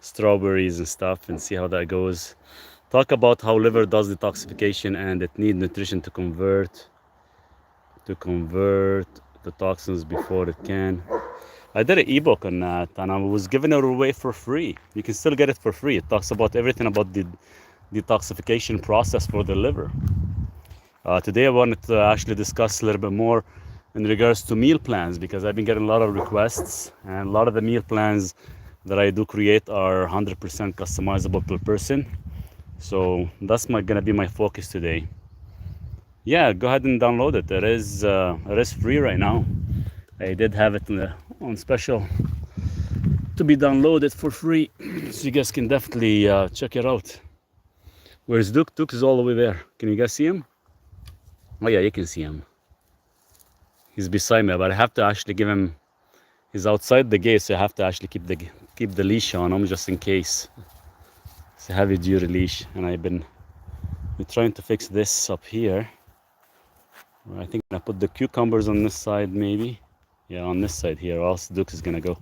strawberries and stuff and see how that goes. Talk about how liver does detoxification and it needs nutrition to convert the toxins before it can. I did an ebook on that and I was giving it away for free. You can still get it for free. It talks about everything about the detoxification process for the liver. Today I wanted to actually discuss a little bit more in regards to meal plans because I've been getting a lot of requests and a lot of the meal plans that I do create are 100% customizable per person. So that's gonna be my focus today. Yeah, go ahead and download it. It is free right now. I did have it on special to be downloaded for free, so you guys can definitely check it out. Where's Duke? Duke is all the way there. Can you guys see him? Oh yeah, you can see him. He's beside me, but I have to actually give him. He's outside the gate, so I have to actually keep the leash on him just in case. It's a heavy duty leash, and we're trying to fix this up here. I think I put the cucumbers on this side, maybe. Yeah, on this side here, or else Duke is gonna go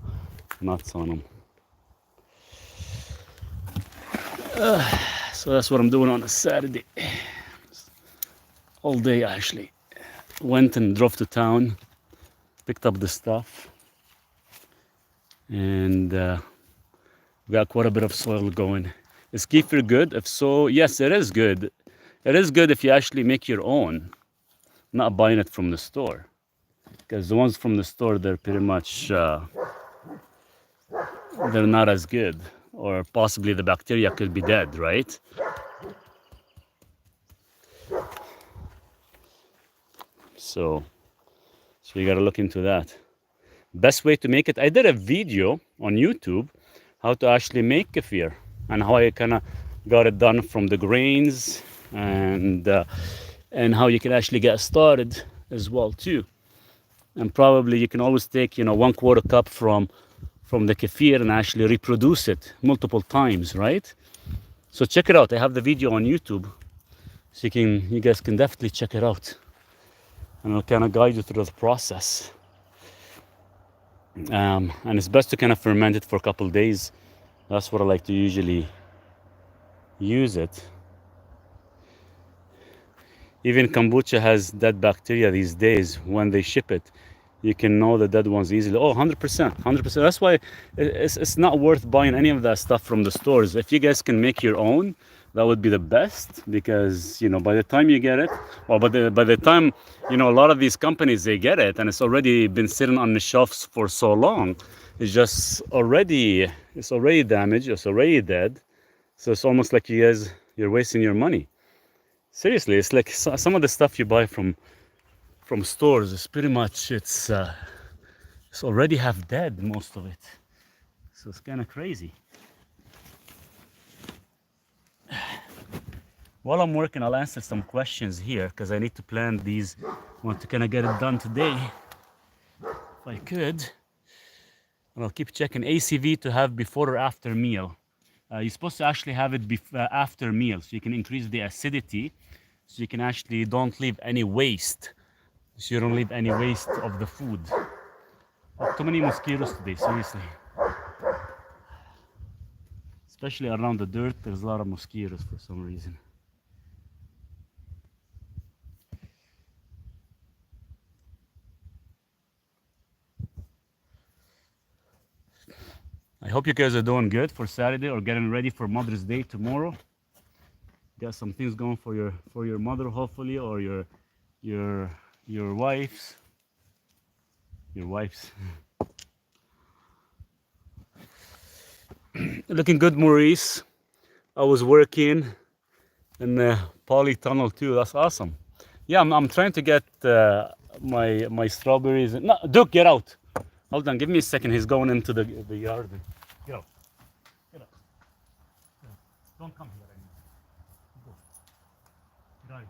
nuts on them. So that's what I'm doing on a Saturday. All day actually. Went and drove to town, picked up the stuff, and we got quite a bit of soil going. Is kefir good? If so, yes, it is good. It is good if you actually make your own, not buying it from the store. Because the ones from the store, they're pretty much, they're not as good. Or possibly the bacteria could be dead, right? So you gotta look into that. Best way to make it, I did a video on YouTube how to actually make kefir and how I kind of got it done from the grains and how you can actually get started as well too. And probably you can always take 1/4 cup from the kefir and actually reproduce it multiple times, right? So check it out. I have the video on YouTube, so you guys can definitely check it out, and I'll kind of guide you through the process. And it's best to kind of ferment it for a couple of days. That's what I like to usually use it. Even kombucha has dead bacteria these days. When they ship it, you can know the dead ones easily. Oh, 100%. That's why it's not worth buying any of that stuff from the stores. If you guys can make your own, that would be the best, because by the time you get it, or by the time a lot of these companies, they get it and it's already been sitting on the shelves for so long, it's already damaged, it's already dead. So it's almost like you're wasting your money. Seriously, it's like some of the stuff you buy from stores is pretty much it's already half dead, most of it. So it's kind of crazy. While I'm working, I'll answer some questions here because I need to plan these. I want to kind of get it done today, if I could. And I'll keep checking ACV to have before or after meal. You're supposed to actually have it after meal, so you can increase the acidity, so you can actually don't leave any waste. So you don't leave any waste of the food. Oh, too many mosquitoes today, seriously. Especially around the dirt, there's a lot of mosquitoes for some reason. I hope you guys are doing good for Saturday or getting ready for Mother's Day tomorrow. Got some things going for your mother, hopefully, or your wives. Looking good, Maurice. I was working in the polytunnel too. That's awesome. Yeah, I'm trying to get my strawberries. No, Duke, get out. Hold on, give me a second. He's going into the yard. Get out. Get out. Don't come here anymore. Go. Get out of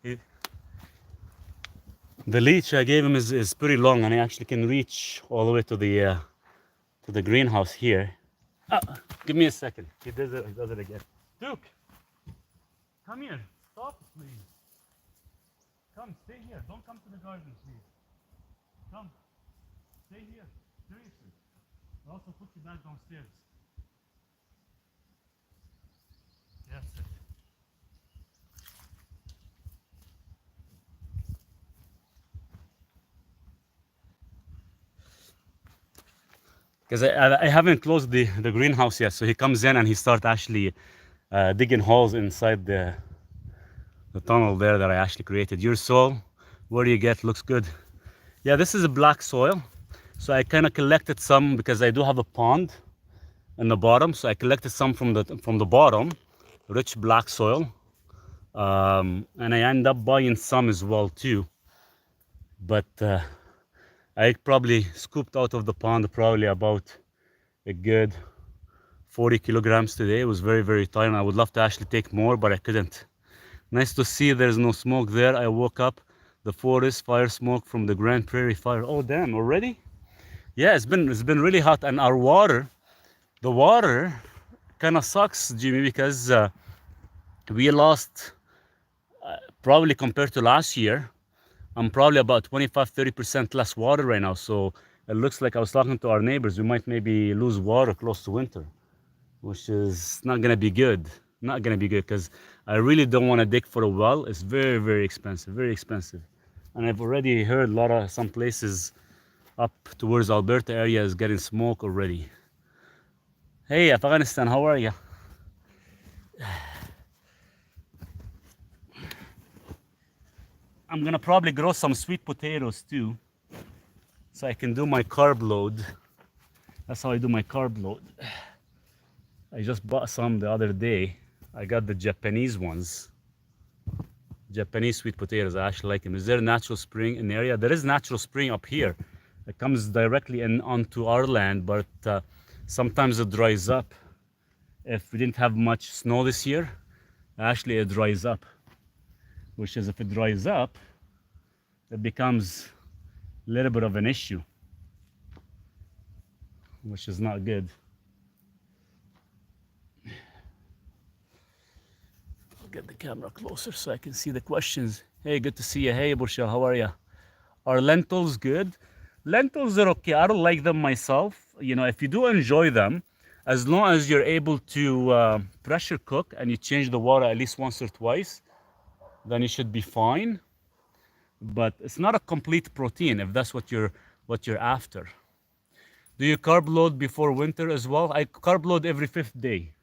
here. The leash I gave him is pretty long, and he actually can reach all the way to the greenhouse here. Give me a second. He does it again. Duke, come here. Stop, please. Come, stay here. Don't come to the garden, please. Come, stay here. Seriously. I'll also put you back downstairs. Yes. Because I haven't closed the greenhouse yet, so he comes in and he starts actually digging holes inside the tunnel there that I actually created. Your soil, where do you get? Looks good. Yeah, this is a black soil. So I kind of collected some because I do have a pond in the bottom. So I collected some from the bottom, rich black soil. And I end up buying some as well too. But I probably scooped out of the pond probably about a good 40 kilograms today. It was very, very tight. I would love to actually take more, but I couldn't. Nice to see there's no smoke there. I woke up, the forest fire smoke from the Grand Prairie fire. Oh damn, already? Yeah, it's been really hot, and our water, the water kind of sucks, Jimmy, because we lost probably compared to last year. I'm probably about 25-30% less water right now. So it looks like I was talking to our neighbors. We might maybe lose water close to winter, which is not gonna be good. Not gonna be good because I really don't want to dig for a well. It's very, very expensive, very expensive. And I've already heard a lot of some places up towards Alberta area is getting smoke already. Hey, Afghanistan, how are you? I'm gonna probably grow some sweet potatoes too, so I can do my carb load. That's how I do my carb load. I just bought some the other day. I got the Japanese ones. Japanese sweet potatoes, I actually like them. Is there a natural spring in the area? There is natural spring up here. It comes directly in onto our land, but sometimes it dries up. If we didn't have much snow this year, actually it dries up. Which is, if it dries up, it becomes a little bit of an issue, which is not good. I'll get the camera closer so I can see the questions. Hey, good to see you. Hey, Bursha, how are you? Are lentils good? Lentils are okay. I don't like them myself. You know, if you do enjoy them, as long as you're able to pressure cook and you change the water at least once or twice, then you should be fine. But it's not a complete protein if that's what you're after. Do you carb load before winter as well? I carb load every 5th day.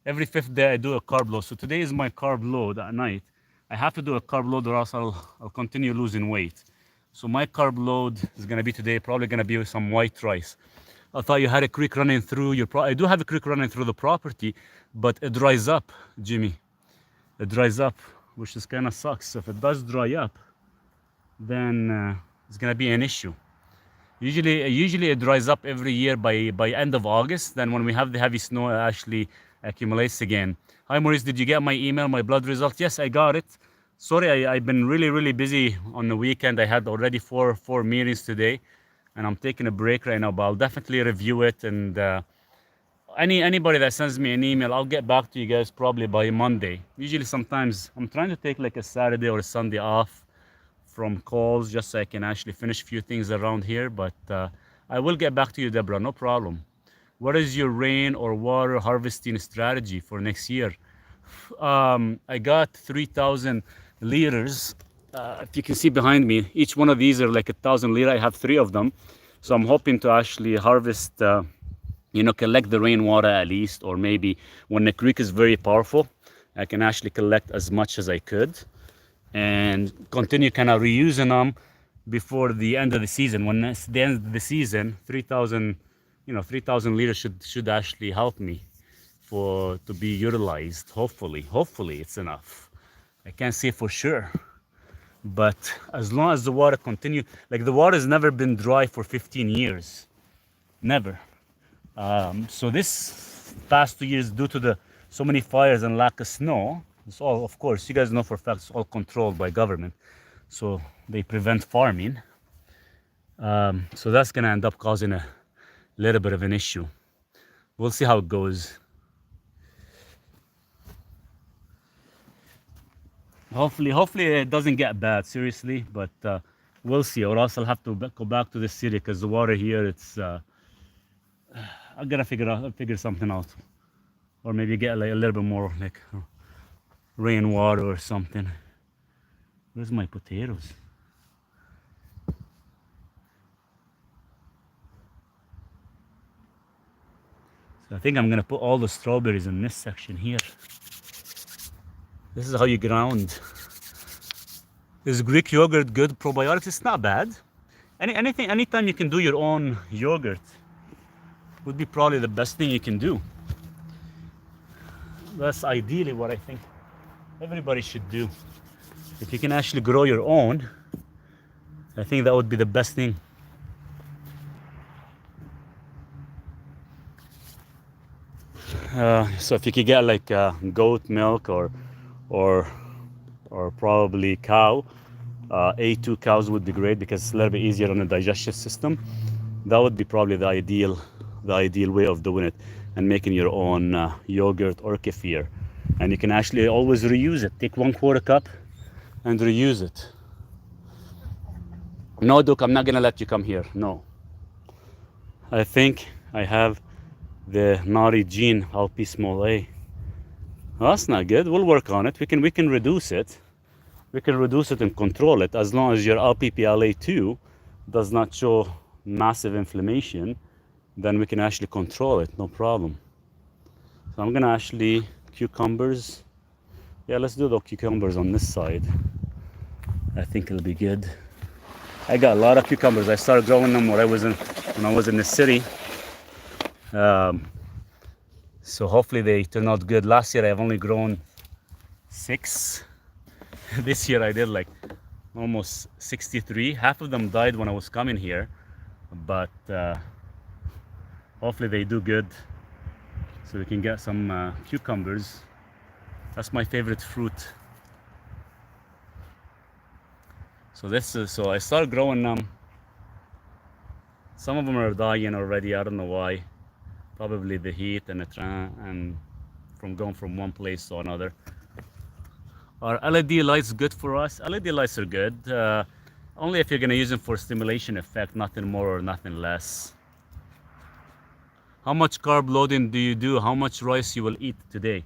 Every 5th day I do a carb load. So today is my carb load at night. I have to do a carb load or else I'll continue losing weight. So my carb load is gonna be today, probably gonna be with some white rice. I thought you had a creek running through your I do have a creek running through the property, but it dries up, Jimmy. It dries up, which is kind of sucks. If it does dry up, then it's gonna be an issue. Usually it dries up every year by end of August. Then when we have the heavy snow, it actually accumulates again. Hi Maurice, did you get my email, my blood results? Yes, I got it. Sorry, I've been really busy on the weekend. I had already four meetings today, and I'm taking a break right now. But I'll definitely review it, and anybody that sends me an email, I'll get back to you guys probably by Monday. Usually, sometimes I'm trying to take like a Saturday or a Sunday off from calls just so I can actually finish a few things around here. But I will get back to you, Deborah, no problem. What is your rain or water harvesting strategy for next year? I got 3,000 liters. If you can see behind me, each one of these are like 1,000 liters. I have 3 of them. So I'm hoping to actually harvest, collect the rainwater at least, or maybe when the creek is very powerful, I can actually collect as much as I could and continue kind of reusing them before the end of the season. When it's the end of the season, 3,000 liters should actually help me to be utilized. Hopefully it's enough. I can't say for sure, but as long as the water continue, like the water has never been dry for 15 years, never. So this past 2 years, due to so many fires and lack of snow, it's all, of course, you guys know for a fact, it's all controlled by government, so they prevent farming. So that's gonna end up causing a little bit of an issue. We'll see how it goes. Hopefully it doesn't get bad, seriously, but we'll see. Or else I'll have to go back to the city because the water here, it's I gotta figure something out, or maybe get like a little bit more like rainwater or something. Where's my potatoes? So I think I'm gonna put all the strawberries in this section here. This is how you ground. Is Greek yogurt good probiotics? It's not bad. Anytime you can do your own yogurt would be probably the best thing you can do. That's ideally what I think everybody should do. If you can actually grow your own, I think that would be the best thing. So if you could get like goat milk or probably cow, A2 cows would be great because it's a little bit easier on the digestive system. That would be probably the ideal way of doing it, and making your own yogurt or kefir. And you can actually always reuse it. Take 1/4 cup and reuse it. No, Duke, I'm not gonna let you come here. No. I think I have the naughty gene, Alp small a. Well, that's not good. We'll work on it. We can reduce it. We can reduce it and control it as long as your LPPLA2 does not show massive inflammation. Then we can actually control it, no problem. So I'm gonna actually cucumbers. Yeah, let's do the cucumbers on this side. I think it'll be good. I got a lot of cucumbers. I started growing them when I was in the city. So hopefully they turn out good. Last year I've only grown 6. This year I did like almost 63. Half of them died when I was coming here, but hopefully they do good so we can get some cucumbers. That's my favorite fruit. So I started growing them. Some of them are dying already. I don't know why. Probably the heat and from going from one place to another. Are LED lights good for us? LED lights are good. Only if you're gonna use them for stimulation effect, nothing more or nothing less. How much carb loading do you do? How much rice you will eat today?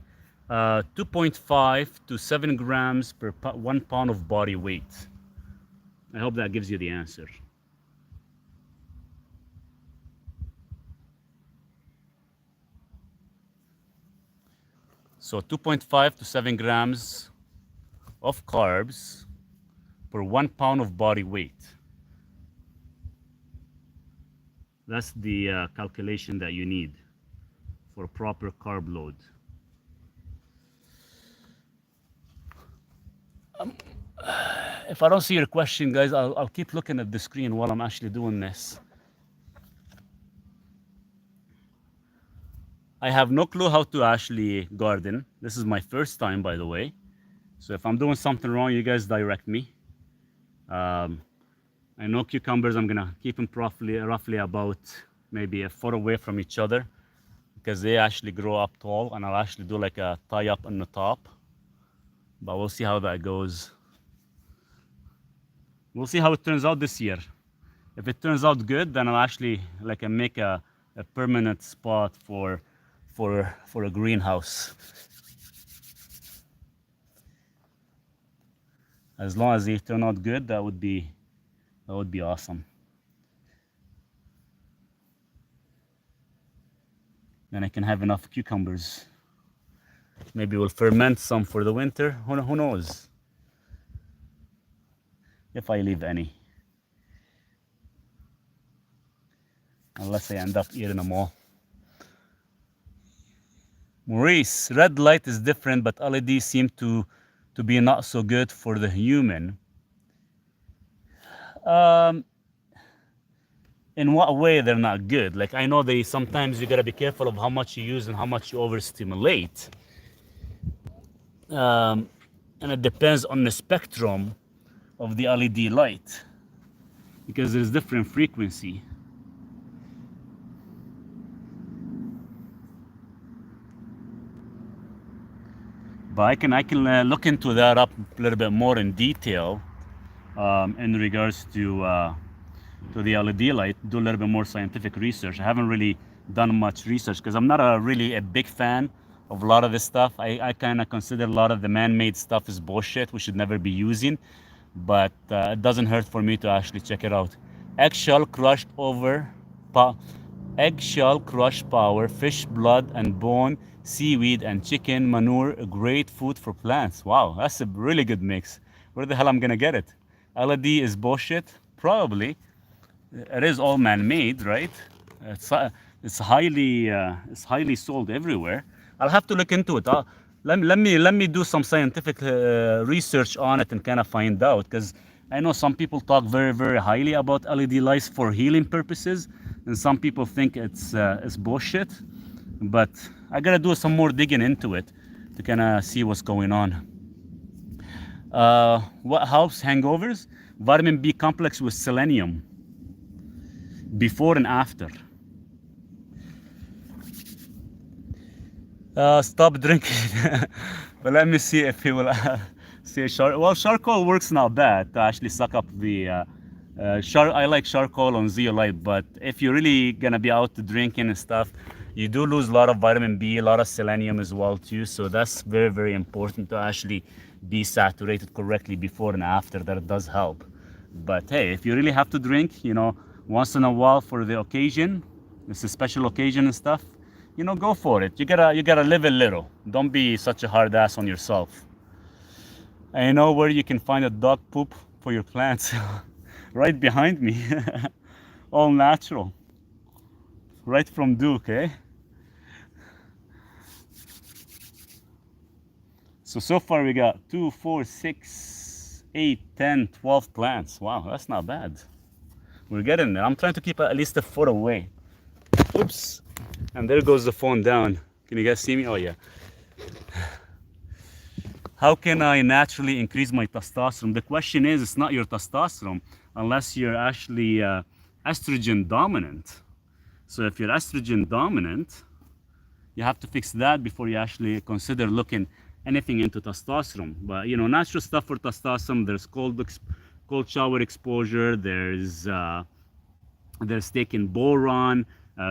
2.5 to 7 grams per 1 pound of body weight. I hope that gives you the answer. So 2.5 to 7 grams of carbs per 1 pound of body weight. That's the calculation that you need for a proper carb load. If I don't see your question, guys, I'll keep looking at the screen while I'm actually doing this. I have no clue how to actually garden. This is my first time, by the way. So if I'm doing something wrong, you guys direct me. I know cucumbers, I'm gonna keep them roughly about maybe a foot away from each other because they actually grow up tall, and I'll actually do like a tie up on the top. But we'll see how that goes. We'll see how it turns out this year. If it turns out good, then I'll actually make a permanent spot for a greenhouse. As long as they turn out good, that would be awesome. Then I can have enough cucumbers. Maybe we'll ferment some for the winter. Who knows? If I leave any. Unless I end up eating them all. Maurice, red light is different, but LED seem to be not so good for the human. In what way they're not good? Like, I know sometimes you gotta be careful of how much you use and how much you overstimulate. And it depends on the spectrum of the LED light, because there's different frequency. But I can look into that up a little bit more in detail in regards to the LED light, do a little bit more scientific research. I haven't really done much research because I'm not really a big fan of a lot of this stuff. I kind of consider a lot of the man-made stuff is bullshit. We should never be using, but it doesn't hurt for me to actually check it out. Eggshell crushed over, eggshell crushed power, fish blood and bone, seaweed and chicken manure, great food for plants. Wow, that's a really good mix. Where the hell I'm gonna get it? LED is bullshit? Probably. It is all man-made, right? It's highly sold everywhere. I'll have to look into it. Let me do some scientific research on it and kind of find out, because I know some people talk very highly about LED lights for healing purposes, and some people think it's bullshit. But I gotta do some more digging into it to kind of see what's going on. What helps hangovers? Vitamin B complex with selenium. Before and after. Stop drinking. But let me see if he will say charcoal works not bad to actually suck up the I like charcoal on zeolite, but if you're really gonna be out drinking and stuff, you do lose a lot of vitamin B, a lot of selenium as well too. So that's very important to actually be saturated correctly before and after. That does help. But hey, if you really have to drink, once in a while for the occasion, it's a special occasion and stuff, go for it. You gotta live a little. Don't be such a hard ass on yourself. I know where you can find a dog poop for your plants. Right behind me. All natural. Right from Duke, eh? So far we got 2, 4, 6, 8, 10, 12 plants. Wow, that's not bad. We're getting there. I'm trying to keep at least a foot away. Oops. And there goes the phone down. Can you guys see me? Oh yeah. How can I naturally increase my testosterone? The question is, it's not your testosterone unless you're actually estrogen dominant. So if you're estrogen dominant, you have to fix that before you actually consider looking anything into testosterone. But natural stuff for testosterone, there's cold shower exposure, there's taking boron,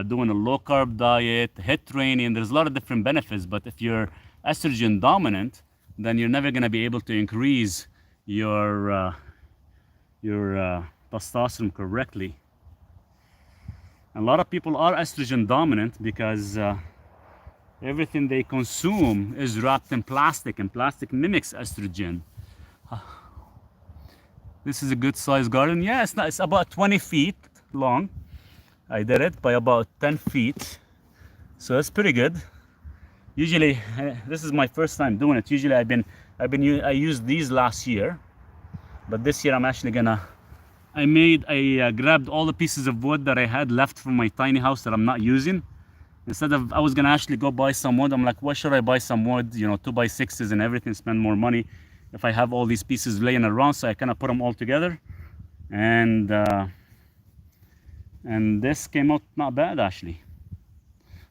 doing a low carb diet, HIIT training. There's a lot of different benefits, but if you're estrogen dominant, then you're never going to be able to increase your testosterone correctly. And a lot of people are estrogen dominant because everything they consume is wrapped in plastic, and plastic mimics estrogen. This is a good sized garden. Yeah, it's about 20 feet long. I did it by about 10 feet. So that's pretty good. Usually, this is my first time doing it. Usually I used these last year, but this year I'm actually gonna, I grabbed all the pieces of wood that I had left from my tiny house that I'm not using. Instead of, I was gonna actually go buy some wood. I'm like, why should I buy some wood, 2x6s and everything, spend more money if I have all these pieces laying around? So I kind of put them all together, and this came out not bad actually.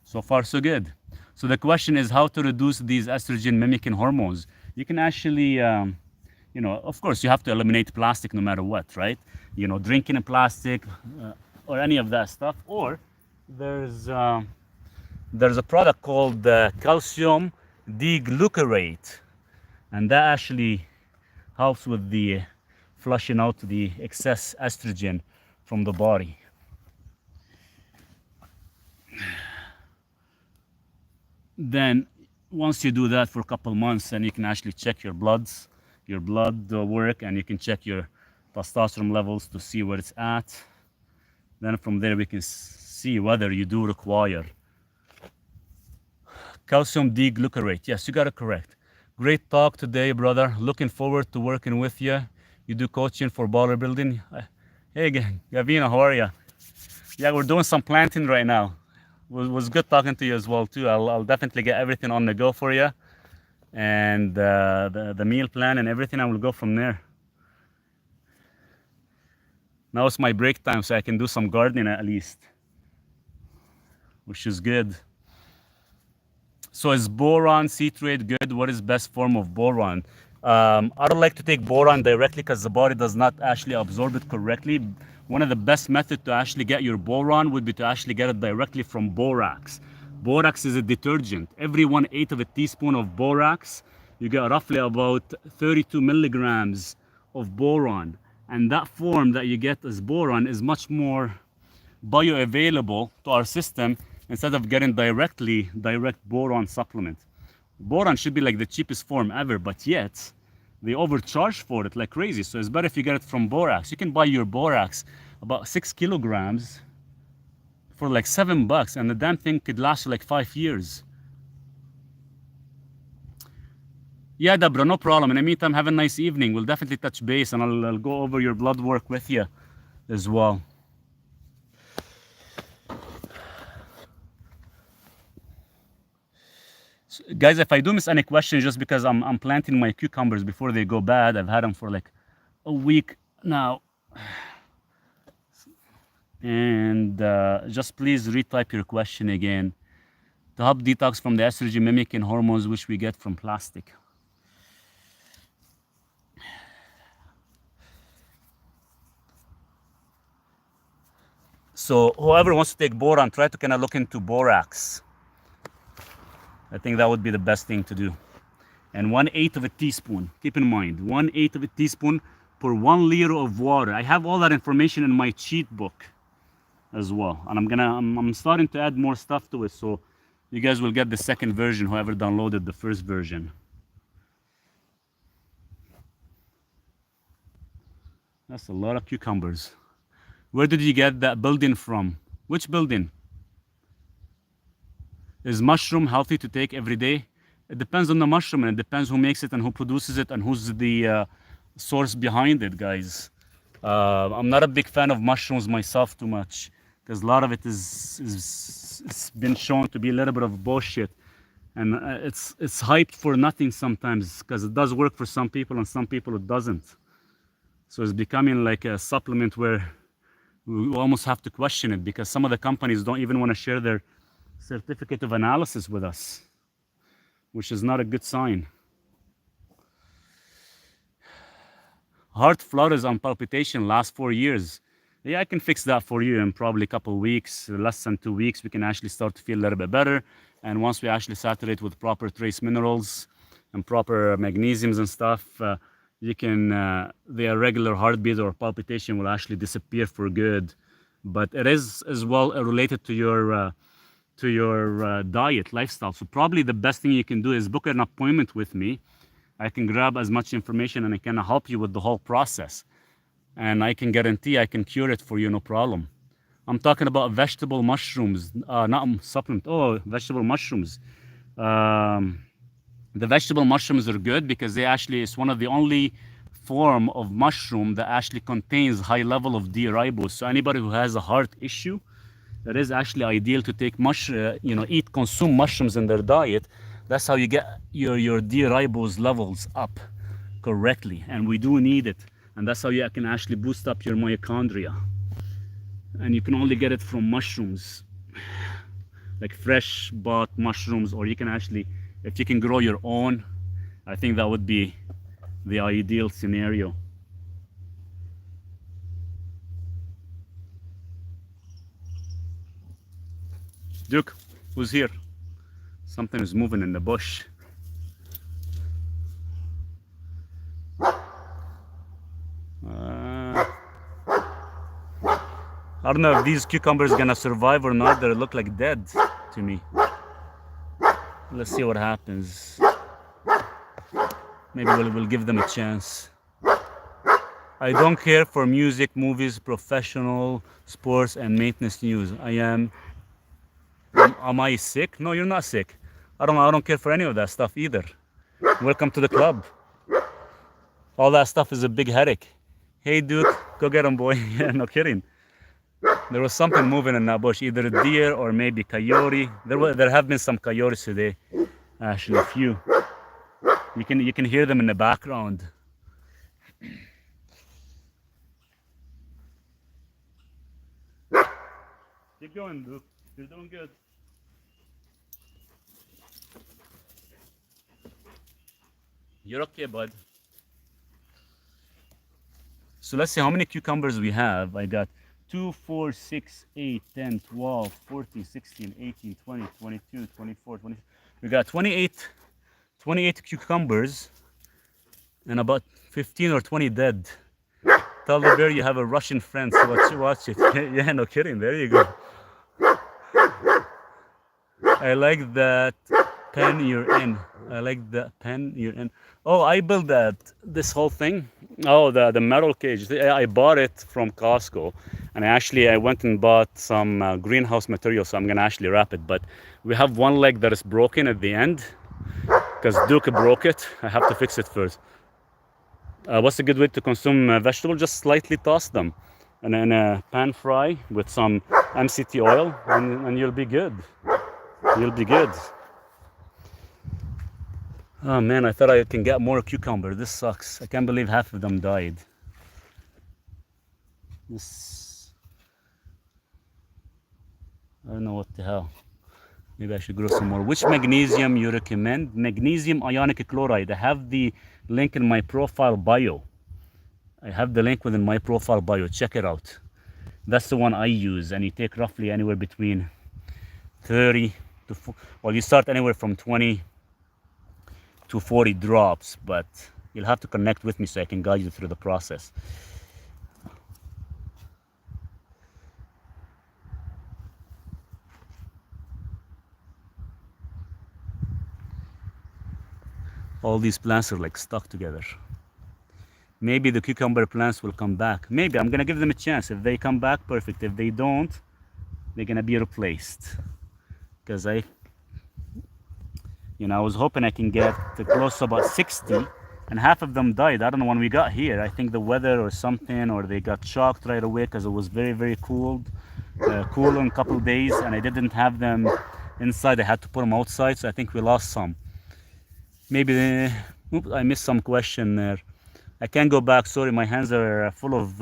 So far so good. So the question is how to reduce these estrogen mimicking hormones. You can actually, of course you have to eliminate plastic no matter what, right? Drinking in plastic or any of that stuff. Or there's a product called calcium D-glucarate, and that actually helps with the flushing out the excess estrogen from the body. Then once you do that for a couple months, then you can actually check your blood work, and you can check your testosterone levels to see where it's at. Then from there we can see whether you do require calcium D-glucarate. Yes, you got it correct. Great talk today, brother. Looking forward to working with you. You do coaching for bodybuilding. Hey, Gavina, how are you? Yeah, we're doing some planting right now. It was good talking to you as well too. I'll definitely get everything on the go for you, and the meal plan and everything. I will go from there. Now it's my break time, so I can do some gardening at least, which is good. So is boron citrate good? What is best form of boron? I don't like to take boron directly because the body does not actually absorb it correctly. One of the best methods to actually get your boron would be to actually get it directly from borax. Borax is a detergent. Every 1/8 of a teaspoon of borax, you get roughly about 32 milligrams of boron. And that form that you get as boron is much more bioavailable to our system instead of getting direct boron supplement. Boron should be like the cheapest form ever, but yet they overcharge for it like crazy. So it's better if you get it from borax. You can buy your borax about 6 kilograms for like $7, and the damn thing could last you like 5 years. Yeah, Debra, no problem. In the meantime, have a nice evening. We'll definitely touch base, and I'll go over your blood work with you as well. So, guys, if I do miss any questions, just because I'm planting my cucumbers before they go bad. I've had them for like a week now. And just please retype your question again. To help detox from the estrogen mimicking hormones which we get from plastic. So whoever wants to take boron, try to kind of look into borax. I think that would be the best thing to do. And 1/8 of a teaspoon, keep in mind, 1/8 of a teaspoon per 1 liter of water. I have all that information in my cheat book as well. And I'm starting to add more stuff to it. So you guys will get the second version, whoever downloaded the first version. That's a lot of cucumbers. Where did you get that building from? Which building? Is mushroom healthy to take every day? It depends on the mushroom, and it depends who makes it and who produces it and who's the source behind it, guys. I'm not a big fan of mushrooms myself too much, because a lot of it is been shown to be a little bit of bullshit, and it's hyped for nothing sometimes, because it does work for some people and some people it doesn't. So it's becoming like a supplement where we almost have to question it, because some of the companies don't even want to share their certificate of analysis with us, which is not a good sign. Heart flutters and palpitation last 4 years. Yeah, I can fix that for you in probably a couple of weeks, less than 2 weeks. We can actually start to feel a little bit better. And once we actually saturate with proper trace minerals and proper magnesiums and stuff, you can, the irregular heartbeat or palpitation will actually disappear for good. But it is as well related to your diet, lifestyle. So probably the best thing you can do is book an appointment with me. I can grab as much information and I can help you with the whole process. And I can guarantee I can cure it for you, no problem. I'm talking about vegetable mushrooms, not supplement. Oh, vegetable mushrooms. The vegetable mushrooms are good because it's one of the only form of mushroom that actually contains high level of D-ribose. So anybody who has a heart issue, that is actually ideal to take consume mushrooms in their diet. That's how you get your D-ribose levels up correctly, and we do need it. And that's how you can actually boost up your mitochondria. And you can only get it from mushrooms, like fresh bought mushrooms, or you can actually, if you can grow your own, I think that would be the ideal scenario. Duke, who's here? Something is moving in the bush. I don't know if these cucumbers are gonna survive or not. They look like dead to me. Let's see what happens. Maybe we'll give them a chance. I don't care for music, movies, professional, sports, and maintenance news. Am I sick? No, you're not sick. I don't care for any of that stuff either. Welcome to the club. All that stuff is a big headache. Hey Duke, go get him, boy. Yeah, no kidding. There was something moving in that bush, either a deer or maybe coyote. There have been some coyotes today, actually a few. You can hear them in the background. Keep going, Duke. You're doing good. You're okay, bud. So let's see how many cucumbers we have. I got 2, 4, 6, 8, 10, 12, 14, 16, 18, 20, 22, 24, 20. We got 28 cucumbers and about 15 or 20 dead. Tell the bear you have a Russian friend, so watch it. Yeah, no kidding. There you go. I like that pen you're in. I like the pen you're in. Oh, I built this whole thing. Oh, the metal cage. I bought it from Costco, and I went and bought some greenhouse material, so I'm gonna actually wrap it. But we have one leg that is broken at the end because Duke broke it. I have to fix it first. What's a good way to consume vegetables? Just slightly toss them, and then pan fry with some MCT oil, and you'll be good. You'll be good. Oh man, I thought I can get more cucumber. This sucks. I can't believe half of them died. I don't know what the hell. Maybe I should grow some more. Which magnesium you recommend? Magnesium ionic chloride. I have the link in my profile bio. I have the link within my profile bio. Check it out. That's the one I use, and you take roughly anywhere between 30 to, well, you start anywhere from 20 to 40 drops, but you'll have to connect with me so I can guide you through the process. All these plants are like stuck together. Maybe the cucumber plants will come back. Maybe I'm gonna give them a chance. If they come back, perfect. If they don't, they're gonna be replaced. Because I was hoping I can get close to about 60, and half of them died. I don't know when we got here. I think the weather or something, or they got shocked right away because it was very, very cool in a couple of days, and I didn't have them inside. I had to put them outside, so I think we lost some. Maybe, oops, I missed some question there. I can't go back. Sorry, my hands are full of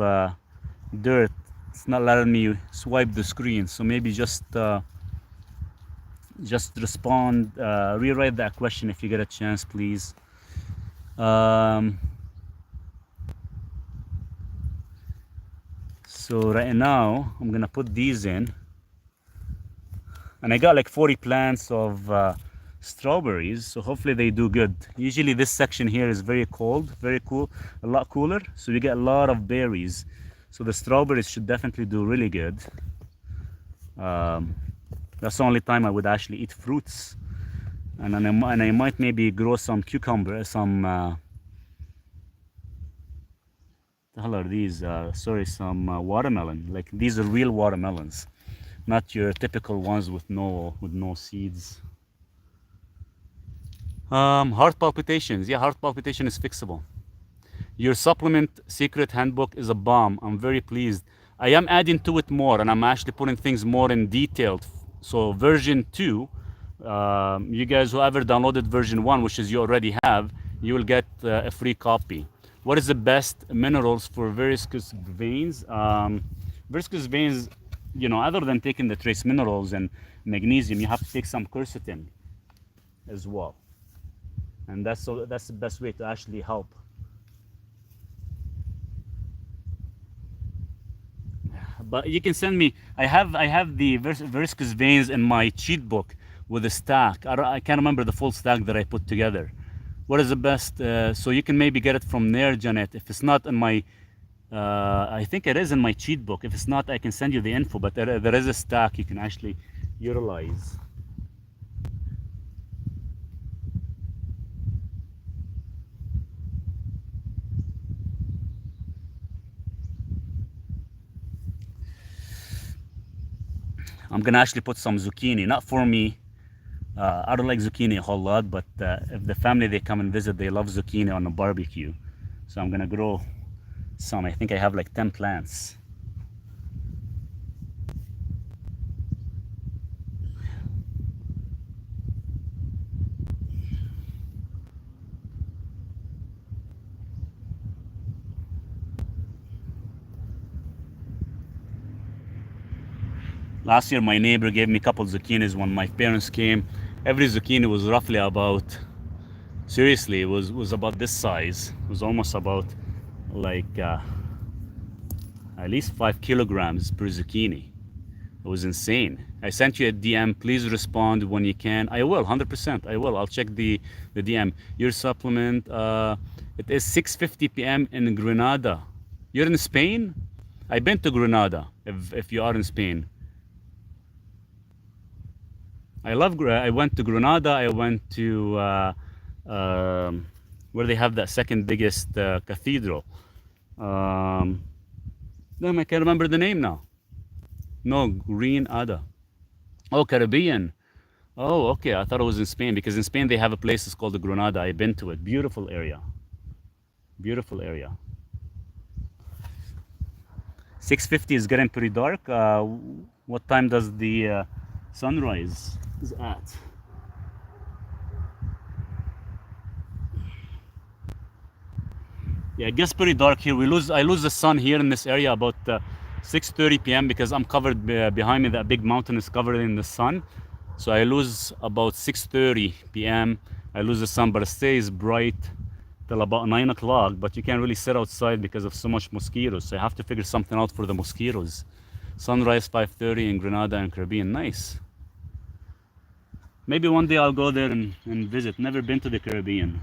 dirt. It's not letting me swipe the screen. So maybe just respond, rewrite that question if you get a chance, please. So right now I'm gonna put these in, and I got like 40 plants of strawberries, so hopefully they do good. Usually this section here is very cold, very cool, a lot cooler, so you get a lot of berries. So the strawberries should definitely do really good. That's the only time I would actually eat fruits, and I might maybe grow some cucumber, some the hell are these? Sorry, some watermelon. Like these are real watermelons, not your typical ones with no seeds. Heart palpitations. Yeah, heart palpitation is fixable. Your supplement secret handbook is a bomb. I'm very pleased. I am adding to it more, and I'm actually putting things more in detail. So version 2, you guys who ever downloaded version 1, which is you already have, you will get a free copy. What is the best minerals for varicose veins? Varicose veins, other than taking the trace minerals and magnesium, you have to take some quercetin as well. And that's the best way to actually help. But you can send me. I have the varicose veins in my cheat book with a stack. I can't remember the full stack that I put together. What is the best? So you can maybe get it from there, Janet. If it's not in my, I think it is in my cheat book. If it's not, I can send you the info. But there is a stack you can actually utilize. I'm gonna actually put some zucchini, not for me. I don't like zucchini a whole lot, but if the family they come and visit, they love zucchini on a barbecue. So I'm gonna grow some. I think I have like 10 plants. Last year, my neighbor gave me a couple zucchinis when my parents came. Every zucchini was roughly about Seriously, it was about this size. It was almost about like at least 5 kilograms per zucchini. It was insane. I sent you a DM. Please respond when you can. I will, 100%. I will. I'll check the DM. Your supplement. It is 6:50 p.m. in Granada. You're in Spain? I've been to Granada. If you are in Spain, I love. I went to Granada. I went to where they have that second biggest cathedral. Um, Damn, I can't remember the name now. No, Grenada. Oh, Caribbean. Oh, okay. I thought it was in Spain because in Spain they have a place it's called the Granada. I've been to it. Beautiful area. Beautiful area. 6:50 is getting pretty dark. What time does the sunrise is at? Yeah, it gets pretty dark here. I lose the sun here in this area about 6:30 p.m. because I'm covered behind me. That big mountain is covered in the sun, so I lose about 6:30 p.m. I lose the sun, but it stays bright till about 9 o'clock. But you can't really sit outside because of so much mosquitoes. So I have to figure something out for the mosquitoes. Sunrise 5:30 in Grenada and Caribbean. Nice. Maybe one day I'll go there and visit. Never been to the Caribbean.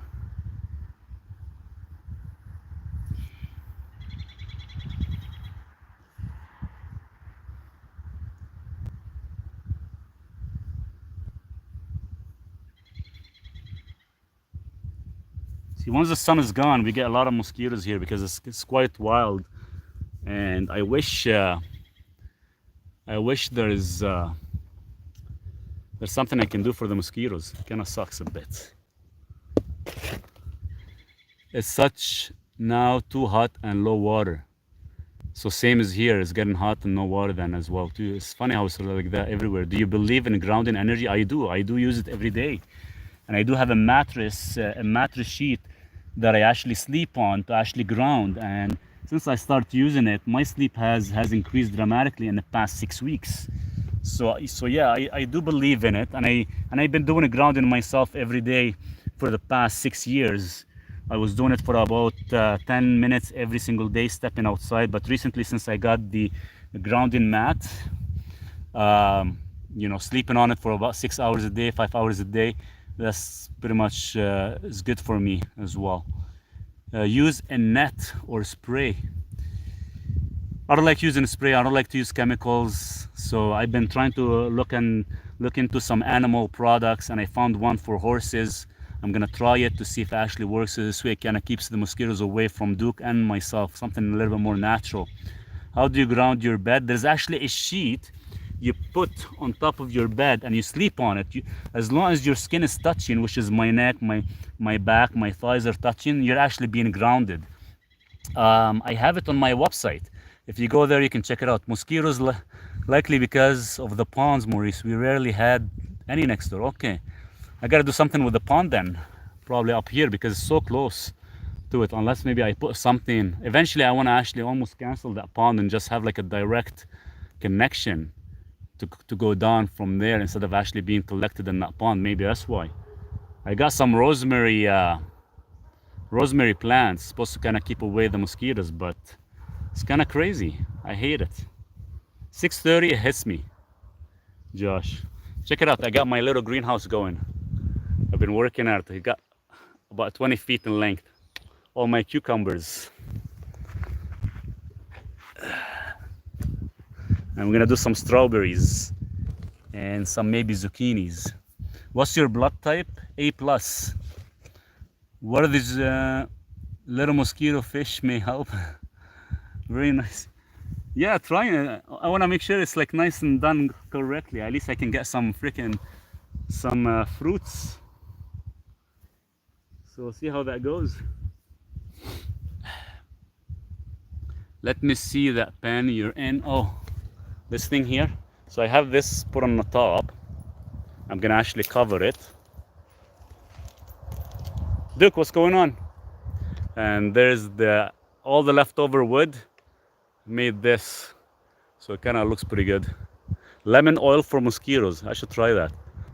See, once the sun is gone, we get a lot of mosquitoes here because it's quite wild. And I wish there's something I can do for the mosquitoes. It kind of sucks a bit. It's such now too hot and low water. So same as here, it's getting hot and no water then as well too. It's funny how it's like that everywhere. Do you believe in grounding energy? I do. I do use it every day. And I do have a mattress sheet that I actually sleep on to actually ground. And since I started using it, my sleep has increased dramatically in the past 6 weeks. So yeah, I do believe in it, and I've been doing a grounding myself every day for the past 6 years. I was doing it for about 10 minutes every single day, stepping outside. But recently, since I got the grounding mat, sleeping on it for about 6 hours a day, 5 hours a day, that's pretty much is good for me as well. Use a net or spray. I don't like using spray. I don't like to use chemicals. So I've been trying to look into some animal products, and I found one for horses. I'm gonna try it to see if it actually works. So this way it kind of keeps the mosquitoes away from Duke and myself, something a little bit more natural. How do you ground your bed? There's actually a sheet you put on top of your bed and you sleep on it. As long as your skin is touching, which is my neck, my back, my thighs are touching, you're actually being grounded. I have it on my website. If you go there, you can check it out. Mosquitoes, likely because of the ponds, Maurice. We rarely had any next door. Okay, I gotta do something with the pond then, probably up here because it's so close to it. Unless maybe I put something. Eventually, I want to actually almost cancel that pond and just have like a direct connection to go down from there instead of actually being collected in that pond. Maybe that's why. I got some rosemary plants, supposed to kind of keep away the mosquitoes, but it's kind of crazy. I hate it. 6:30, it hits me. Josh, check it out. I got my little greenhouse going. I've been working at it. It got about 20 feet in length. All my cucumbers. And we're gonna do some strawberries and some maybe zucchinis. What's your blood type? A+. What are these little mosquito fish may help? Very nice. Yeah, trying it. I want to make sure it's like nice and done correctly. At least I can get some fruits. So we'll see how that goes. Let me see that pan you're in. Oh, this thing here. So I have this put on the top. I'm gonna actually cover it. Duke, what's going on? And there's all the leftover wood made this, so it kind of looks pretty good. Lemon oil for mosquitoes. I should try that.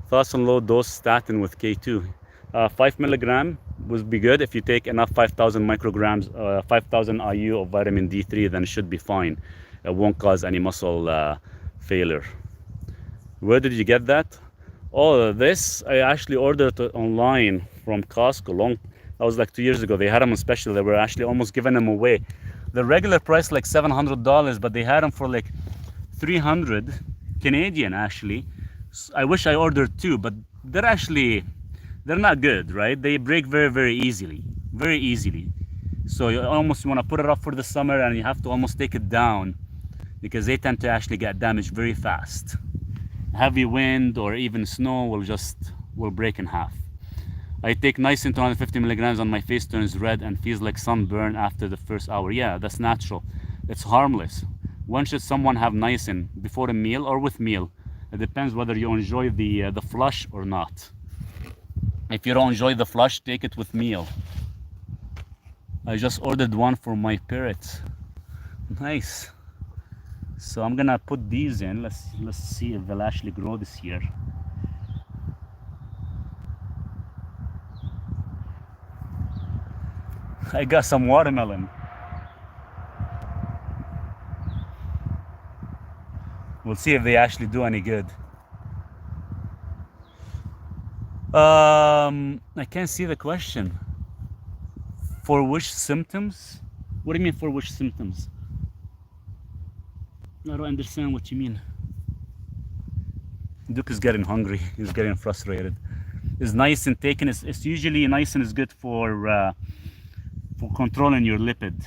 Thoughts on low dose statin with K2. 5 milligram would be good. If you take enough 5,000 micrograms, 5,000 IU of vitamin D3, then it should be fine. It won't cause any muscle failure. Where did you get that? Oh, this I actually ordered it online from Costco. That was like 2 years ago. They had them on special. They were actually almost giving them away. The regular price like $700, but they had them for like 300 Canadian actually. I wish I ordered two, but they're not good, right? They break very, very easily. So you almost want to put it up for the summer, and you have to almost take it down because they tend to actually get damaged very fast. Heavy wind or even snow will break in half. I take niacin 250 milligrams on my face, turns red and feels like sunburn after the first hour. Yeah, that's natural. It's harmless. When should someone have niacin? Before a meal or with meal? It depends whether you enjoy the flush or not. If you don't enjoy the flush, take it with meal. I just ordered one for my parrots. Nice. So I'm gonna put these in. Let's see if they'll actually grow this year. I got some watermelon. We'll see if they actually do any good. I can't see the question. For which symptoms? What do you mean for which symptoms? I don't understand what you mean. Duke is getting hungry. He's getting frustrated. Is niacin taken? It's usually niacin is good for controlling your lipid,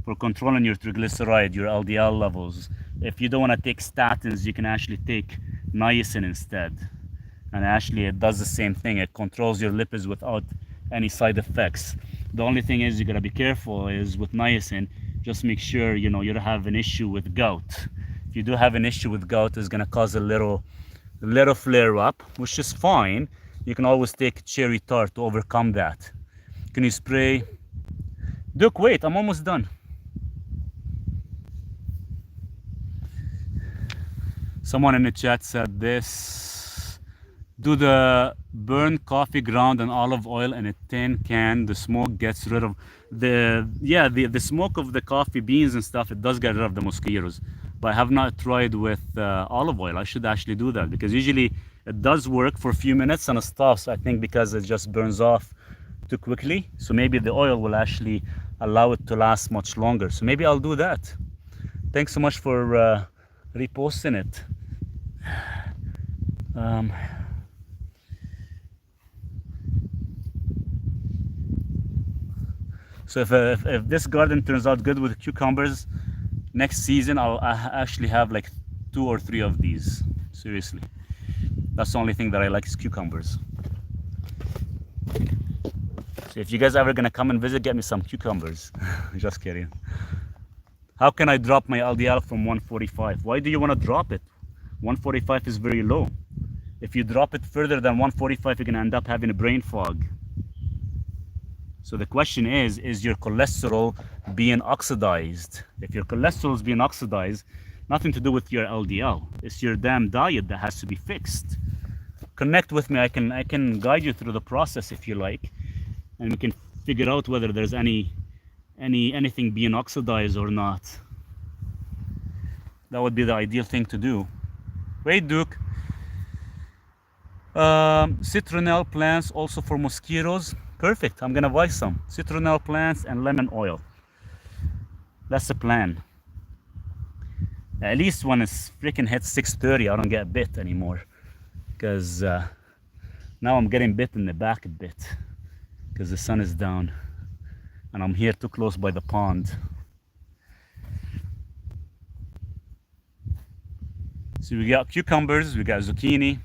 for controlling your triglyceride, your LDL levels. If you don't want to take statins, you can actually take niacin instead. And actually it does the same thing. It controls your lipids without any side effects. The only thing is you gotta be careful is with niacin, just make sure you don't have an issue with gout. If you do have an issue with gout, it's gonna cause a little flare up, which is fine. You can always take cherry tart to overcome that. Can you spray? Duke, wait, I'm almost done. Someone in the chat said this. Do the burn coffee ground and olive oil in a tin can. The smoke gets rid of the smoke of the coffee beans and stuff. It does get rid of the mosquitoes, but I have not tried with olive oil. I should actually do that because usually it does work for a few minutes and it stops. I think because it just burns off too quickly. So maybe the oil will actually allow it to last much longer. So maybe I'll do that. Thanks so much for reposting it. So if this garden turns out good with cucumbers, next season I'll actually have like 2 or 3 of these. Seriously, that's the only thing that I like is cucumbers. So if you guys ever gonna come and visit, get me some cucumbers. Just kidding. How can I drop my LDL from 145? Why do you want to drop it? 145 is very low. If you drop it further than 145, you're gonna end up having a brain fog. So the question is your cholesterol being oxidized? If your cholesterol is being oxidized, nothing to do with your LDL. It's your damn diet that has to be fixed. Connect with me. I can guide you through the process if you like, and we can figure out whether there's anything being oxidized or not. That would be the ideal thing to do. Wait, Duke. Citronelle plants also for mosquitoes. Perfect. I'm gonna buy some citronelle plants and lemon oil. That's the plan. At least when it's freaking hits 6:30, I don't get bit anymore, because now I'm getting bit in the back a bit because the sun is down and I'm here too close by the pond. So we got cucumbers, we got zucchini,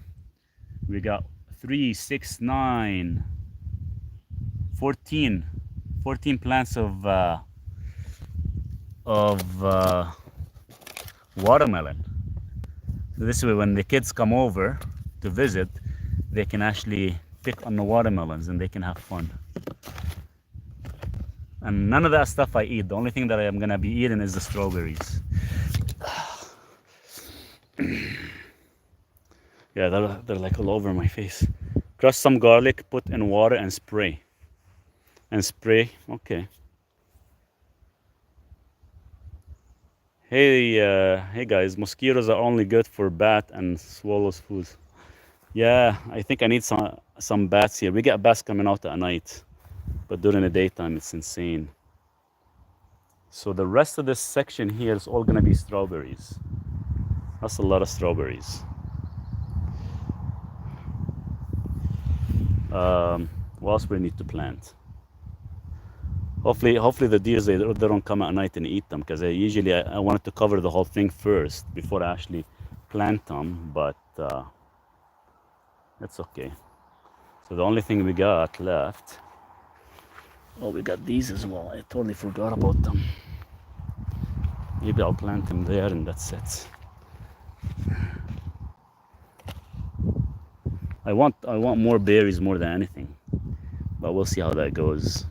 we got 3, 6, 9, 14 plants of watermelon. So this way when the kids come over to visit, they can actually pick on the watermelons and they can have fun. And none of that stuff I eat. The only thing that I am gonna be eating is the strawberries. Yeah, they're like all over my face. Crush some garlic, put in water and spray. And spray, okay. Hey guys, mosquitoes are only good for bat and swallows food. Yeah, I think I need some bats here. We get bats coming out at night, but during the daytime it's insane. So the rest of this section here is all gonna be strawberries. That's a lot of strawberries. What else we need to plant? Hopefully the deers they don't come at night and eat them, because I wanted to cover the whole thing first before I actually plant them, but that's okay. So the only thing we got left, oh, we got these as well. I totally forgot about them. Maybe I'll plant them there and that's it. I want more berries more than anything, but we'll see how that goes.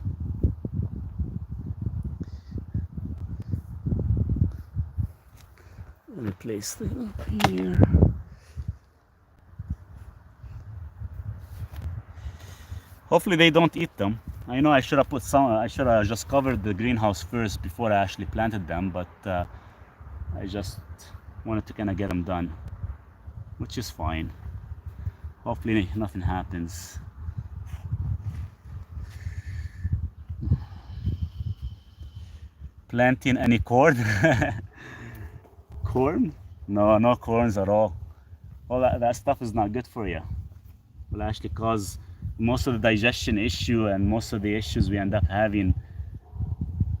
Let me place them up here. Hopefully they don't eat them. I know I should have put some. I should have just covered the greenhouse first before I actually planted them, but I just wanted to kind of get them done, which is fine. Hopefully nothing happens. Planting any corn? Corn? No corns at all. All that stuff is not good for you. Will actually cause most of the digestion issue and most of the issues we end up having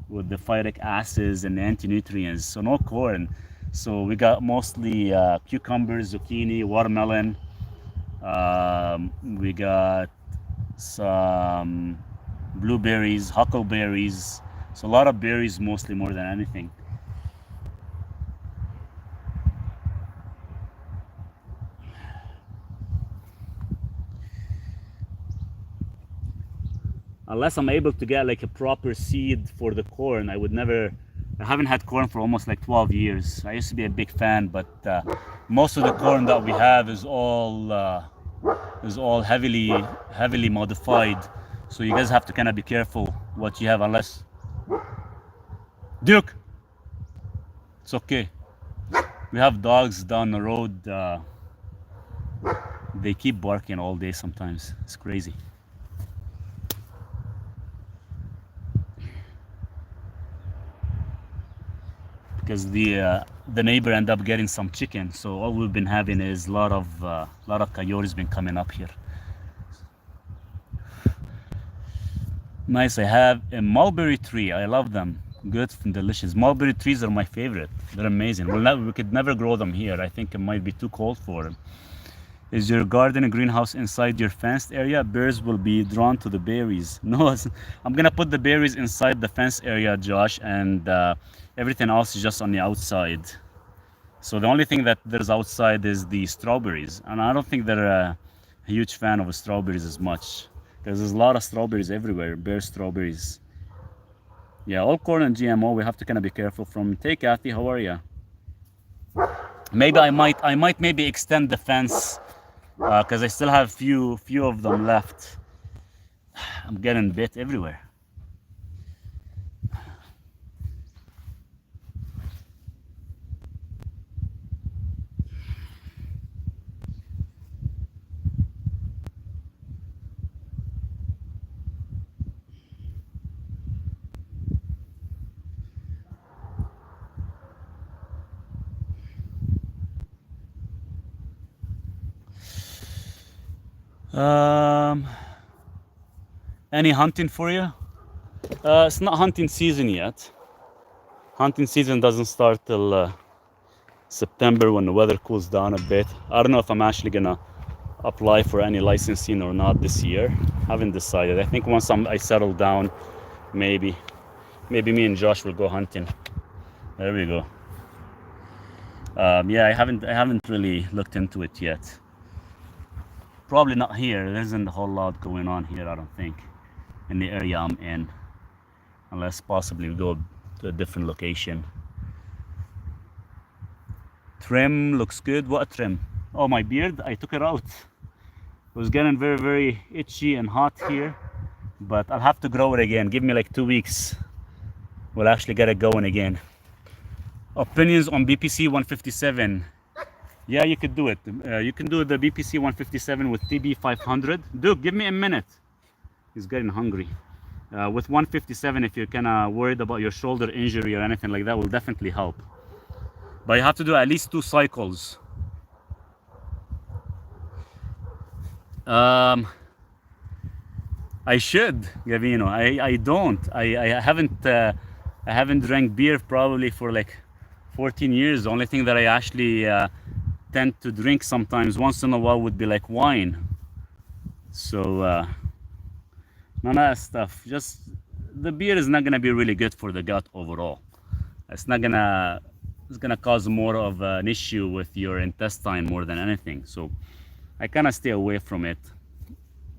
with the phytic acids and the anti-nutrients. So no corn. So we got mostly cucumbers, zucchini, watermelon. We got some blueberries, huckleberries. So a lot of berries mostly more than anything. Unless I'm able to get like a proper seed for the corn, I haven't had corn for almost like 12 years. I used to be a big fan, but most of the corn that we have is all heavily modified. So you guys have to kind of be careful what you have, unless Duke. It's okay. We have dogs down the road. They keep barking all day sometimes. It's crazy. Because the neighbor ended up getting some chicken, so all we've been having is a lot of coyotes been coming up here. Nice. I have a mulberry tree. I love them. Good and delicious. Mulberry trees are my favorite. They're amazing. We could never grow them here. I think it might be too cold for them. Is your garden and greenhouse inside your fenced area? Birds will be drawn to the berries. No, I'm gonna put the berries inside the fence area, Josh, and everything else is just on the outside. So the only thing that there's outside is the strawberries, and I don't think they're a huge fan of strawberries as much, because there's a lot of strawberries everywhere, bare strawberries. Yeah, all corn and GMO, we have to kind of be careful from. Hey Kathy, how are you? Maybe I might maybe extend the fence, because I still have few of them left. I'm getting bit everywhere. Any hunting for you? It's not hunting season yet. Hunting season doesn't start till September, when the weather cools down a bit. I don't know if I'm actually gonna apply for any licensing or not this year. Haven't decided. I think once I settle down, maybe me and Josh will go hunting. There we go. Yeah, I haven't really looked into it yet. Probably not here. There isn't a whole lot going on here, I don't think, in the area I'm in, unless possibly we go to a different location. Trim looks good. What trim? Oh, my beard, I took it out. was getting very, very itchy and hot here, but I'll have to grow it again. Give me like 2 weeks. We'll actually get it going again. Opinions on BPC 157. Yeah, you could do it. You can do the BPC 157 with TB 500. Duke, give me a minute. He's getting hungry. With 157, if you're kind of worried about your shoulder injury or anything like that, will definitely help. But you have to do at least 2 cycles. I should, Gavino. I don't. I haven't drank beer probably for like 14 years. The only thing that I actually tend to drink sometimes once in a while would be like wine. So none of that stuff. Just the beer is not gonna be really good for the gut overall. It's gonna cause more of an issue with your intestine more than anything. So I kind of stay away from it.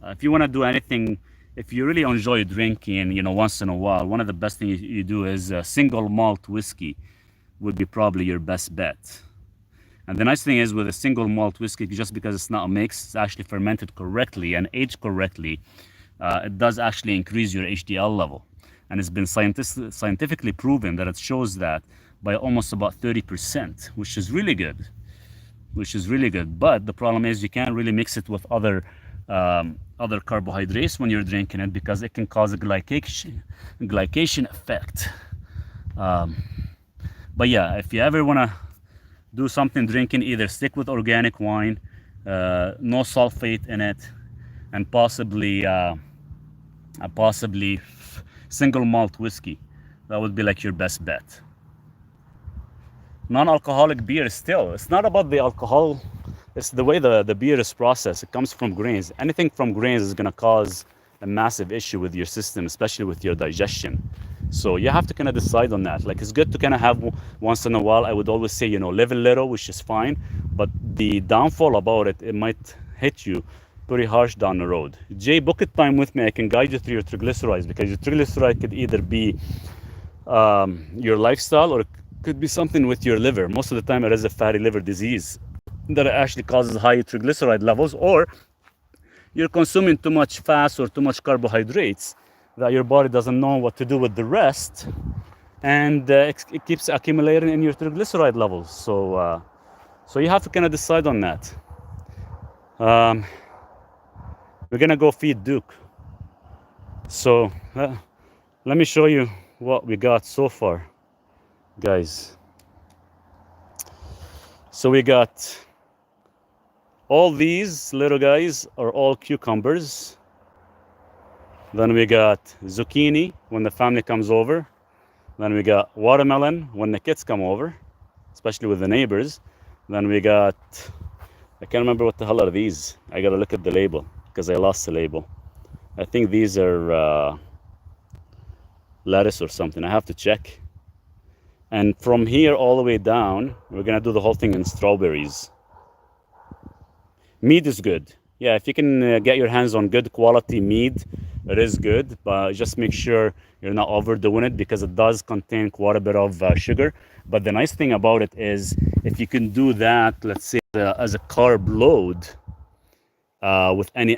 If you want to do anything, if you really enjoy drinking, you know, once in a while, one of the best things you do is single malt whiskey would be probably your best bet. And the nice thing is with a single malt whiskey, just because it's not a mix, it's actually fermented correctly and aged correctly, it does actually increase your HDL level. And it's been scientifically proven that it shows that by almost about 30%, which is really good. But the problem is you can't really mix it with other carbohydrates when you're drinking it, because it can cause a glycation effect. But yeah, if you ever want to do something drinking, either stick with organic wine, no sulfate in it, and possibly single malt whiskey. That would be like your best bet. Non-alcoholic beer still, it's not about the alcohol, it's the way the beer is processed. It comes from grains. Anything from grains is going to cause a massive issue with your system, especially with your digestion. So you have to kind of decide on that. Like, it's good to kind of have once in a while. I would always say, you know, live a little, which is fine, but the downfall about it might hit you pretty harsh down the road. Jay, book a time with me. I can guide you through your triglycerides, because your triglyceride could either be your lifestyle, or it could be something with your liver. Most of the time it is a fatty liver disease that actually causes high triglyceride levels, or you're consuming too much fats or too much carbohydrates that your body doesn't know what to do with the rest, and it keeps accumulating in your triglyceride levels. So you have to kind of decide on that. We're gonna go feed Duke. So let me show you what we got so far, guys. So we got all these little guys are all cucumbers. Then we got zucchini when the family comes over. Then we got watermelon when the kids come over, especially with the neighbors. Then we got, I can't remember what the hell are these. I gotta look at the label because I lost the label. I think these are lettuce or something. I have to check. And from here all the way down, we're gonna do the whole thing in strawberries. Meat is good. Yeah, if you can get your hands on good quality meat, it is good, but just make sure you're not overdoing it, because it does contain quite a bit of sugar. But the nice thing about it is, if you can do that, let's say as a carb load,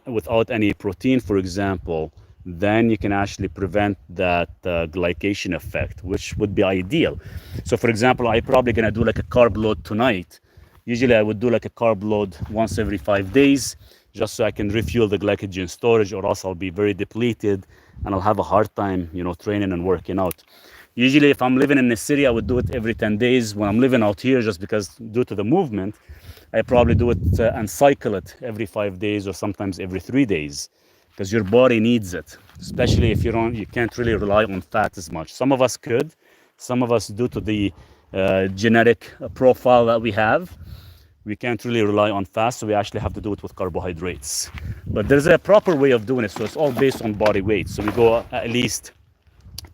without any protein, for example, then you can actually prevent that glycation effect, which would be ideal. So for example, I'm probably gonna do like a carb load tonight. Usually I would do like a carb load once every 5 days, just so I can refuel the glycogen storage, or else I'll be very depleted and I'll have a hard time, you know, training and working out. Usually if I'm living in the city, I would do it every 10 days. When I'm living out here, just because due to the movement, I probably do it and cycle it every 5 days, or sometimes every 3 days, because your body needs it, especially if you can't really rely on fat as much. Some of us could, some of us, due to the genetic profile that we have, we can't really rely on fat, so we actually have to do it with carbohydrates. But there's a proper way of doing it, so it's all based on body weight. So we go at least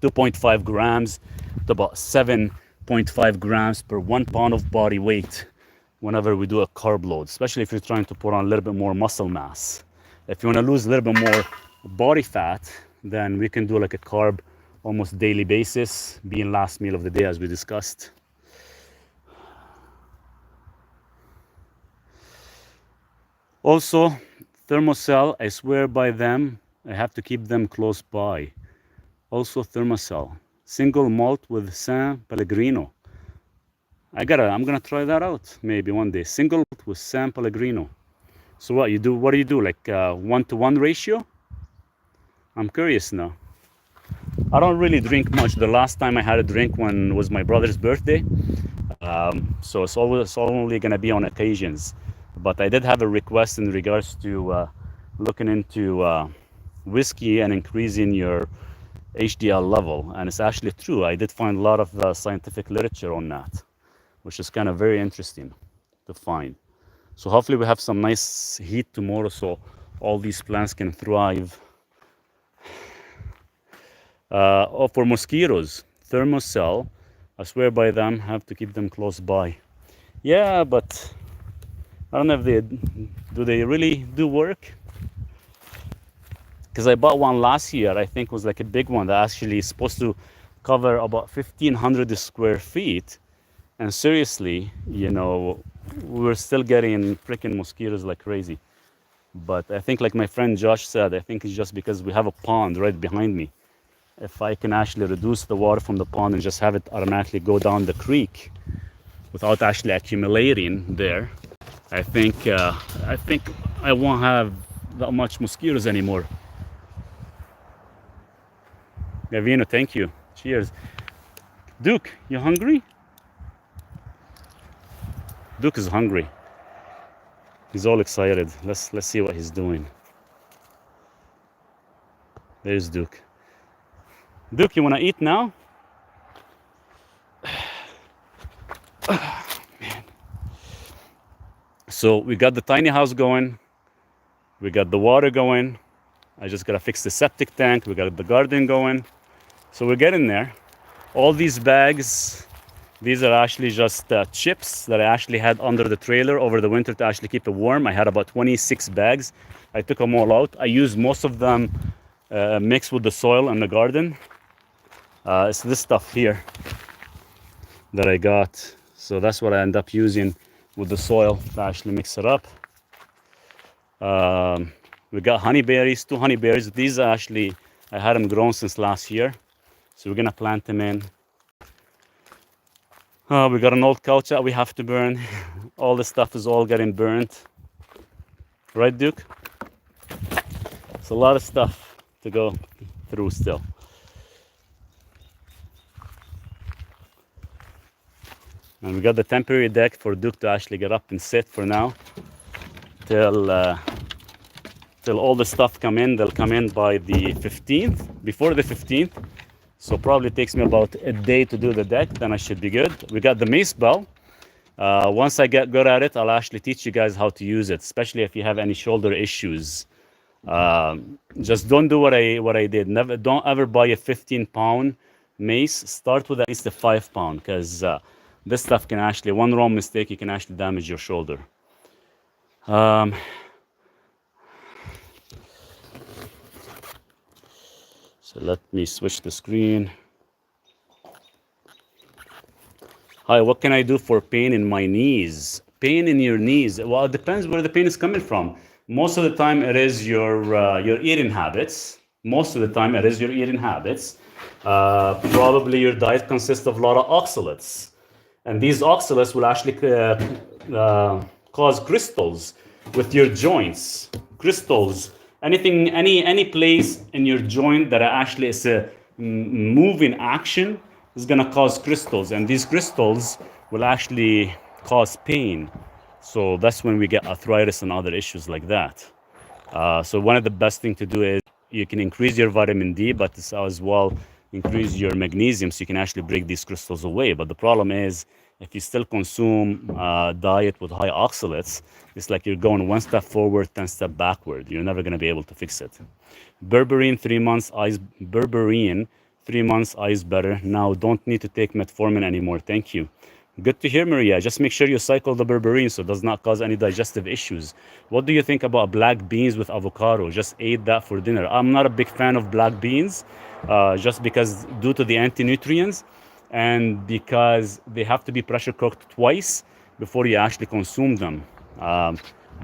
2.5 grams to about 7.5 grams per 1 pound of body weight whenever we do a carb load, especially if you're trying to put on a little bit more muscle mass. If you want to lose a little bit more body fat, then we can do like a carb almost daily basis, being last meal of the day, as we discussed. Also, Thermocell, I swear by them. I have to keep them close by. Also Thermocell. Single malt with San Pellegrino. I'm gonna try that out maybe one day. Single malt with San Pellegrino. So what do you do? Like 1-to-1 ratio? I'm curious now. I don't really drink much. The last time I had a drink was my brother's birthday. So it's only gonna be on occasions. But I did have a request in regards to looking into whiskey and increasing your HDL level, and it's actually true. I did find a lot of scientific literature on that, which is kind of very interesting to find. So hopefully we have some nice heat tomorrow, so all these plants can thrive. Oh, for mosquitoes, Thermocell. I swear by them. Have to keep them close by. Yeah, but I don't know if they really do work. Because I bought one last year. I think it was like a big one that actually is supposed to cover about 1,500 square feet. And seriously, we were still getting freaking mosquitoes like crazy. But I think, like my friend Josh said, I think it's just because we have a pond right behind me. If I can actually reduce the water from the pond and just have it automatically go down the creek without actually accumulating there, I think I won't have that much mosquitoes anymore. Gavino, thank you. Cheers. Duke, you hungry? Duke is hungry. He's all excited. Let's see what he's doing. There's Duke. Duke, you wanna eat now? Man. So we got the tiny house going. We got the water going. I just gotta fix the septic tank. We got the garden going. So we're getting there. All these bags, these are actually just chips that I actually had under the trailer over the winter to actually keep it warm. I had about 26 bags. I took them all out. I used most of them mixed with the soil in the garden. It's this stuff here that I got. So that's what I end up using with the soil to actually mix it up. We got honeyberries, 2 honeyberries. These are actually, I had them grown since last year. So we're gonna plant them in. We got an old couch that we have to burn. All this stuff is all getting burnt. Right, Duke? It's a lot of stuff to go through still. And we got the temporary deck for Duke to actually get up and sit for now. Till all the stuff come in. They'll come in by the 15th, before the 15th. So probably takes me about a day to do the deck, then I should be good. We got the mace bell. Once I get good at it, I'll actually teach you guys how to use it, especially if you have any shoulder issues. Just don't do what I did. Don't ever buy a 15-pound mace. Start with at least a 5-pound, because this stuff can actually, one wrong mistake, you can actually damage your shoulder. So let me switch the screen. Hi, what can I do for pain in my knees? Pain in your knees? Well, it depends where the pain is coming from. Most of the time it is your eating habits. Most of the time it is your eating habits. Probably your diet consists of a lot of oxalates. And these oxalates will actually cause crystals with your joints. Crystals. Any place in your joint that actually is a moving action is going to cause crystals, and these crystals will actually cause pain. So that's when we get arthritis and other issues like that. So one of the best things to do is you can increase your vitamin D, but as well increase your magnesium so you can actually break these crystals away. But the problem is, if you still consume diet with high oxalates, it's like you're going one step forward, 10 steps backward. You're never going to be able to fix it. Berberine, 3 months, eyes. Berberine, 3 months, eyes better. Now, don't need to take metformin anymore. Thank you. Good to hear, Maria. Just make sure you cycle the berberine so it does not cause any digestive issues. What do you think about black beans with avocado? Just ate that for dinner. I'm not a big fan of black beans, just because due to the anti-nutrients, and because they have to be pressure cooked twice before you actually consume them.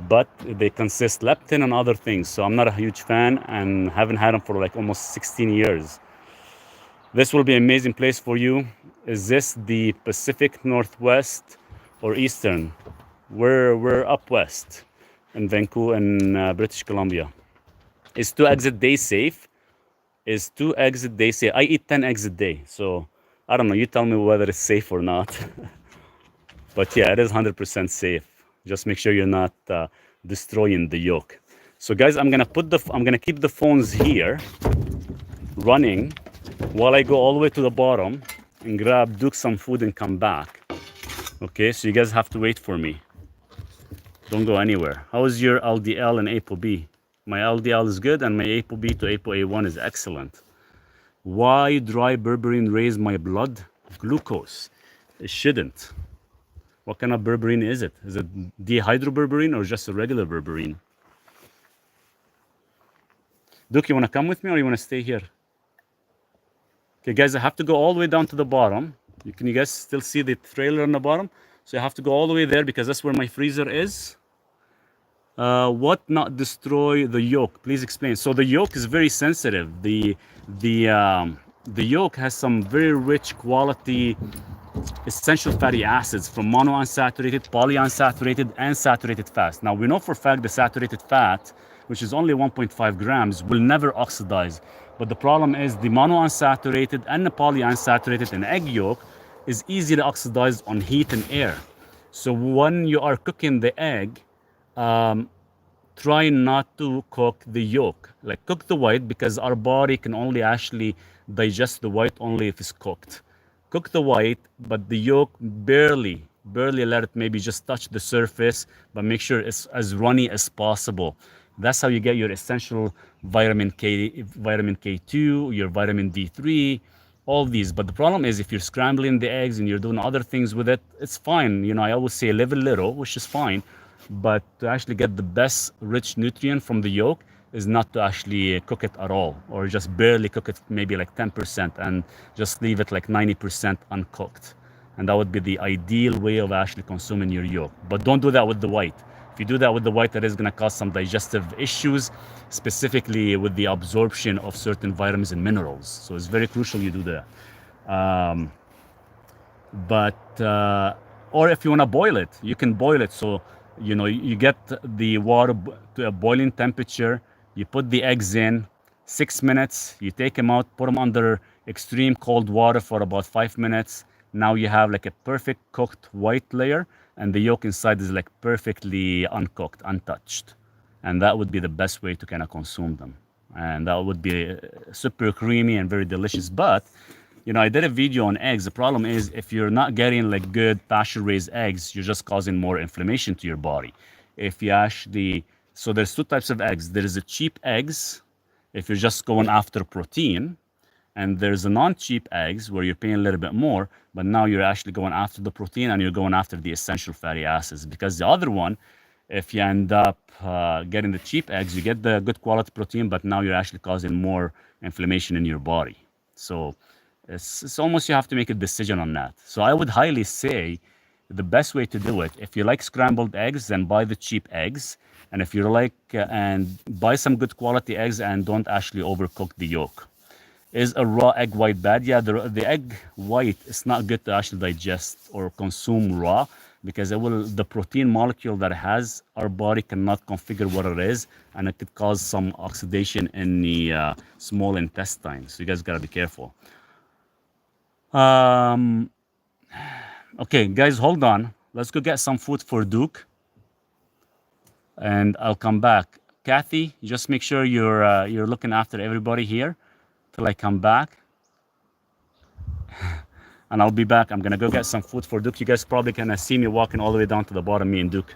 but they consist leptin and other things. So I'm not a huge fan and haven't had them for like almost 16 years. This will be an amazing place for you. Is this the Pacific Northwest or Eastern? We're up west in Vancouver in British Columbia. Is 2 eggs a day safe? Is 2 eggs a day safe? I eat 10 eggs a day. So I don't know. You tell me whether it's safe or not. But yeah, it is 100% safe. Just make sure you're not destroying the yolk. So guys, I'm gonna keep the phones here running while I go all the way to the bottom and grab Duke some food and come back. Okay, so you guys have to wait for me. Don't go anywhere. How is your LDL and ApoB? My LDL is good and my ApoB to ApoA1 is excellent. Why dry berberine raise my blood glucose? It shouldn't. What kind of berberine is it? Is it dehydroberberine or just a regular berberine? Duke, you want to come with me or you want to stay here? Okay, guys, I have to go all the way down to the bottom. Can you guys still see the trailer on the bottom? So I have to go all the way there because that's where my freezer is. What not destroy the yolk? Please explain. So the yolk is very sensitive. The yolk has some very rich quality essential fatty acids from monounsaturated, polyunsaturated, and saturated fats. Now we know for a fact the saturated fat, which is only 1.5 grams, will never oxidize. But the problem is the monounsaturated and the polyunsaturated in egg yolk is easily oxidized on heat and air. So when you are cooking the egg, try not to cook the yolk. Like cook the white because our body can only actually digest the white only if it's cooked. Cook the white, but the yolk barely let it maybe just touch the surface, but make sure it's as runny as possible. That's how you get your essential vitamin K2, your vitamin D3, all these. But the problem is if you're scrambling the eggs and you're doing other things with it, it's fine. You know, I always say live a little, which is fine. But to actually get the best rich nutrient from the yolk is not to actually cook it at all, or just barely cook it, maybe like 10%, and just leave it like 90% uncooked. And that would be the ideal way of actually consuming your yolk. But don't do that with the white. If you do that with the white, that is going to cause some digestive issues, specifically with the absorption of certain vitamins and minerals. So it's very crucial you do that. Or if you want to boil it, you can boil it. So, you know, you get the water to a boiling temperature, you put the eggs in, 6 minutes, you take them out, put them under extreme cold water for about 5 minutes. Now you have like a perfect cooked white layer, and the yolk inside is like perfectly uncooked, untouched. And that would be the best way to kind of consume them. And that would be super creamy and very delicious. But you know, I did a video on eggs. The problem is if you're not getting like good pasture raised eggs, you're just causing more inflammation to your body. If you actually, so there's two types of eggs. There is a cheap eggs, if you're just going after protein, and there's a non-cheap eggs where you're paying a little bit more, but now you're actually going after the protein and you're going after the essential fatty acids. Because the other one, if you end up getting the cheap eggs, you get the good quality protein, but now you're actually causing more inflammation in your body. So it's almost you have to make a decision on that. So I would highly say the best way to do it, if you like scrambled eggs, then buy the cheap eggs. And if you like, and buy some good quality eggs and don't actually overcook the yolk. Is a raw egg white bad? Yeah, the egg white is not good to actually digest or consume raw because the protein molecule that it has, our body cannot configure what it is, and it could cause some oxidation in the small intestine. So you guys gotta be careful. Okay, guys, hold on. Let's go get some food for Duke, and I'll come back. Kathy, just make sure you're looking after everybody here till I come back, and I'll be back. I'm gonna go get some food for Duke. You guys probably gonna see me walking all the way down to the bottom, me and Duke.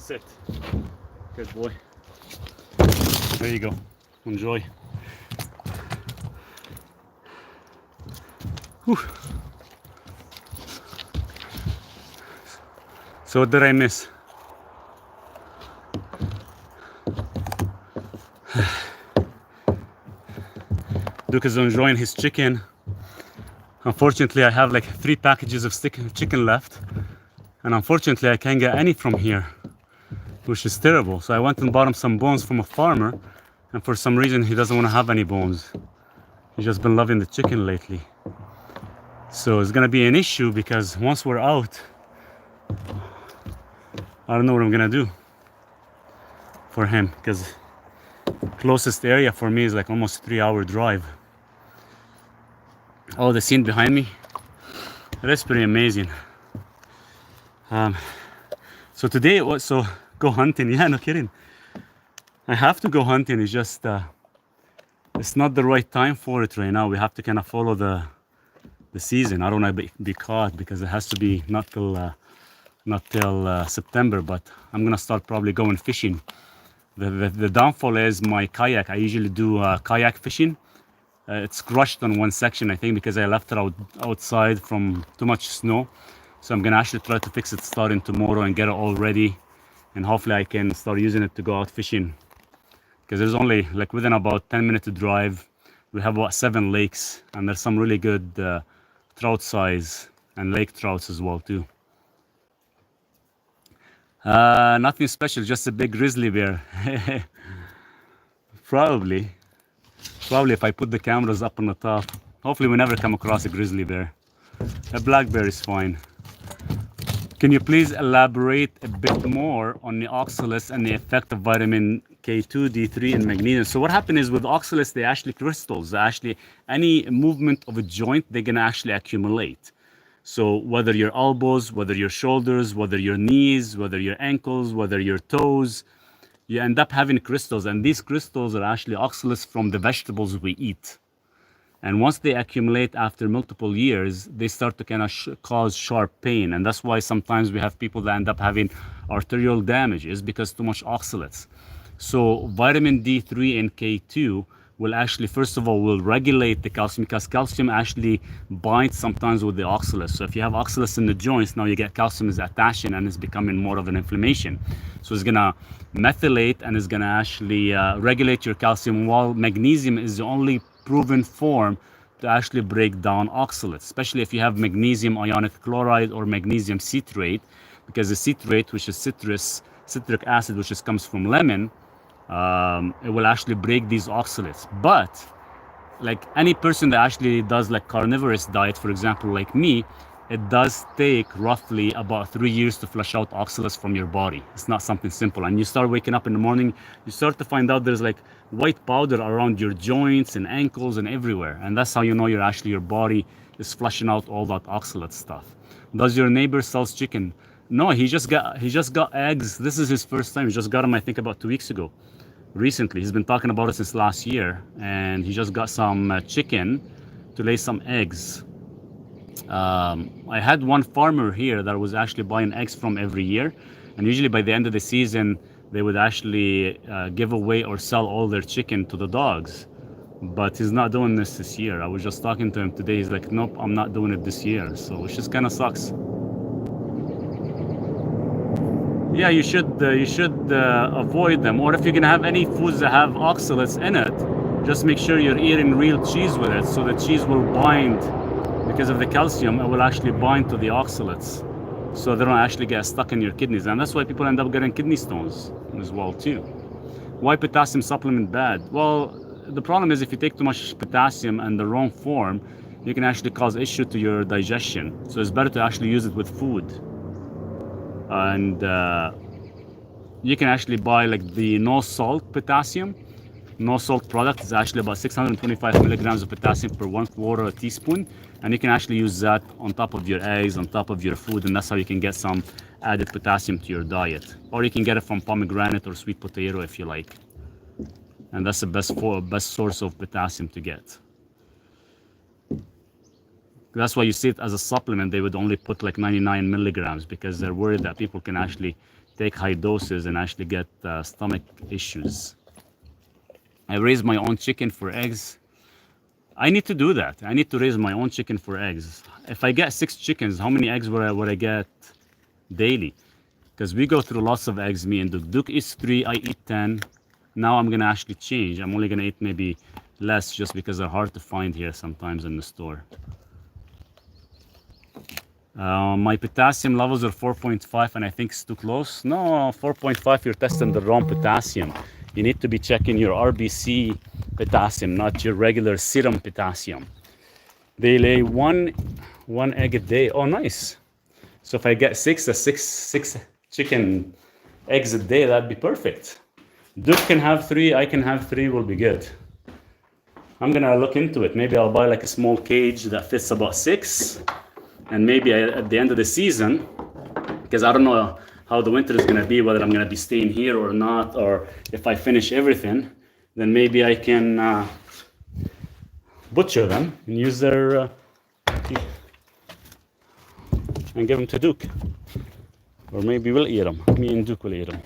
Sit. Good boy. There you go. Enjoy. Whew. So what did I miss? Duke is enjoying his chicken. Unfortunately, I have like 3 packages of chicken left. And unfortunately, I can't get any from here, which is terrible. So I went and bought him some bones from a farmer. And for some reason, he doesn't want to have any bones. He's just been loving the chicken lately. So it's gonna be an issue because once we're out, I don't know what I'm gonna do for him, because closest area for me is like almost a 3-hour drive. Oh, the scene behind me, that's pretty amazing. So today it was, so go hunting. Yeah, no kidding. I have to go hunting. It's just it's not the right time for it right now. We have to kind of follow the season. I don't want to be caught because it has to be not till September. But I'm gonna start probably going fishing. The downfall is my kayak. I usually do kayak fishing. It's crushed on one section, I think, because I left it outside from too much snow. So I'm gonna actually try to fix it starting tomorrow and get it all ready, and hopefully I can start using it to go out fishing. Because there's only like within about 10 minutes to drive, we have about 7 lakes, and there's some really good trout size and lake trouts as well too. Nothing special, just a big grizzly bear. Probably if I put the cameras up on the top. Hopefully we never come across a grizzly bear. A black bear is fine. Can you please elaborate a bit more on the oxalates and the effect of vitamin K2, D3, and magnesium? So what happened is with oxalates, they're actually crystals. Any movement of a joint, they're gonna actually accumulate. So whether your elbows, whether your shoulders, whether your knees, whether your ankles, whether your toes, you end up having crystals. And these crystals are actually oxalates from the vegetables we eat. And once they accumulate after multiple years, they start to kind of cause sharp pain. And that's why sometimes we have people that end up having arterial damage, is because too much oxalates. So vitamin D3 and K2 will actually, first of all, will regulate the calcium, because calcium actually binds sometimes with the oxalates. So if you have oxalates in the joints, now you get calcium is attaching and it's becoming more of an inflammation. So it's gonna methylate and it's gonna actually regulate your calcium, while magnesium is the only proven form to actually break down oxalates, especially if you have magnesium ionic chloride or magnesium citrate, because the citrate, which is citric acid, which comes from lemon, it will actually break these oxalates. But like any person that actually does like carnivorous diet, for example, like me, it does take roughly about 3 years to flush out oxalates from your body. It's not something simple. And you start waking up in the morning, you start to find out there's like white powder around your joints and ankles and everywhere. And that's how you know your body is flushing out all that oxalate stuff. Does your neighbor sells chicken? No, he just got eggs. This is his first time. He just got them, I think, about 2 weeks ago. Recently, he's been talking about it since last year, and he just got some chicken to lay some eggs. I had one farmer here that was actually buying eggs from every year, and usually by the end of the season they would actually give away or sell all their chicken to the dogs. But he's not doing this year. I was just talking to him today. He's like, nope, I'm not doing it this year. So it just kind of sucks. Yeah, you should avoid them. Or if you're gonna have any foods that have oxalates in it, just make sure you're eating real cheese with it, so the cheese will bind. Because of the calcium, it will actually bind to the oxalates, so they don't actually get stuck in your kidneys. And that's why people end up getting kidney stones as well too. Why potassium supplement bad? Well, the problem is if you take too much potassium in the wrong form, you can actually cause issue to your digestion. So it's better to actually use it with food. And you can actually buy like the no salt potassium. No salt product is actually about 625 milligrams of potassium per 1/4 teaspoon, and you can actually use that on top of your eggs, on top of your food, and that's how you can get some added potassium to your diet. Or you can get it from pomegranate or sweet potato if you like, and that's the best source of potassium to get. That's why you see it as a supplement. They would only put like 99 milligrams because they're worried that people can actually take high doses and actually get stomach issues. I raise my own chicken for eggs. I need to do that. I need to raise my own chicken for eggs. If I get 6 chickens, how many eggs would I get daily? Because we go through lots of eggs, me and Duke. Duke eats 3, I eat 10. Now I'm gonna actually change. I'm only gonna eat maybe less just because they're hard to find here sometimes in the store. My potassium levels are 4.5 and I think it's too close. No, 4.5, you're testing the wrong potassium. You need to be checking your RBC potassium, not your regular serum potassium. They lay one egg a day. Oh, nice. So if I get six chicken eggs a day, that'd be perfect. Duke can have 3, I can have 3, will be good. I'm gonna look into it. Maybe I'll buy like a small cage that fits about 6. And maybe at the end of the season, because I don't know how the winter is gonna be, whether I'm gonna be staying here or not, or if I finish everything, then maybe I can butcher them and use their and give them to Duke. Or maybe we'll eat them. Me and Duke will eat them.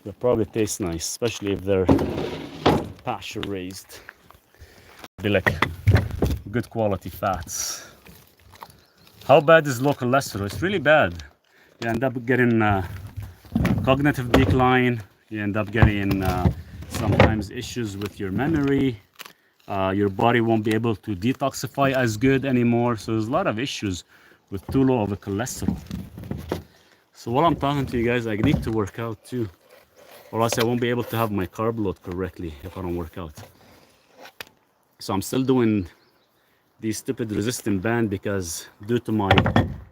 They'll probably taste nice, especially if they're pasture raised. Be like good quality fats. How bad is low cholesterol? It's really bad. You end up getting cognitive decline. You end up getting sometimes issues with your memory. Your body won't be able to detoxify as good anymore. So there's a lot of issues with too low of a cholesterol. So while I'm talking to you guys, I need to work out too, or else I won't be able to have my carb load correctly if I don't work out. So I'm still doing the stupid resistant band because due to my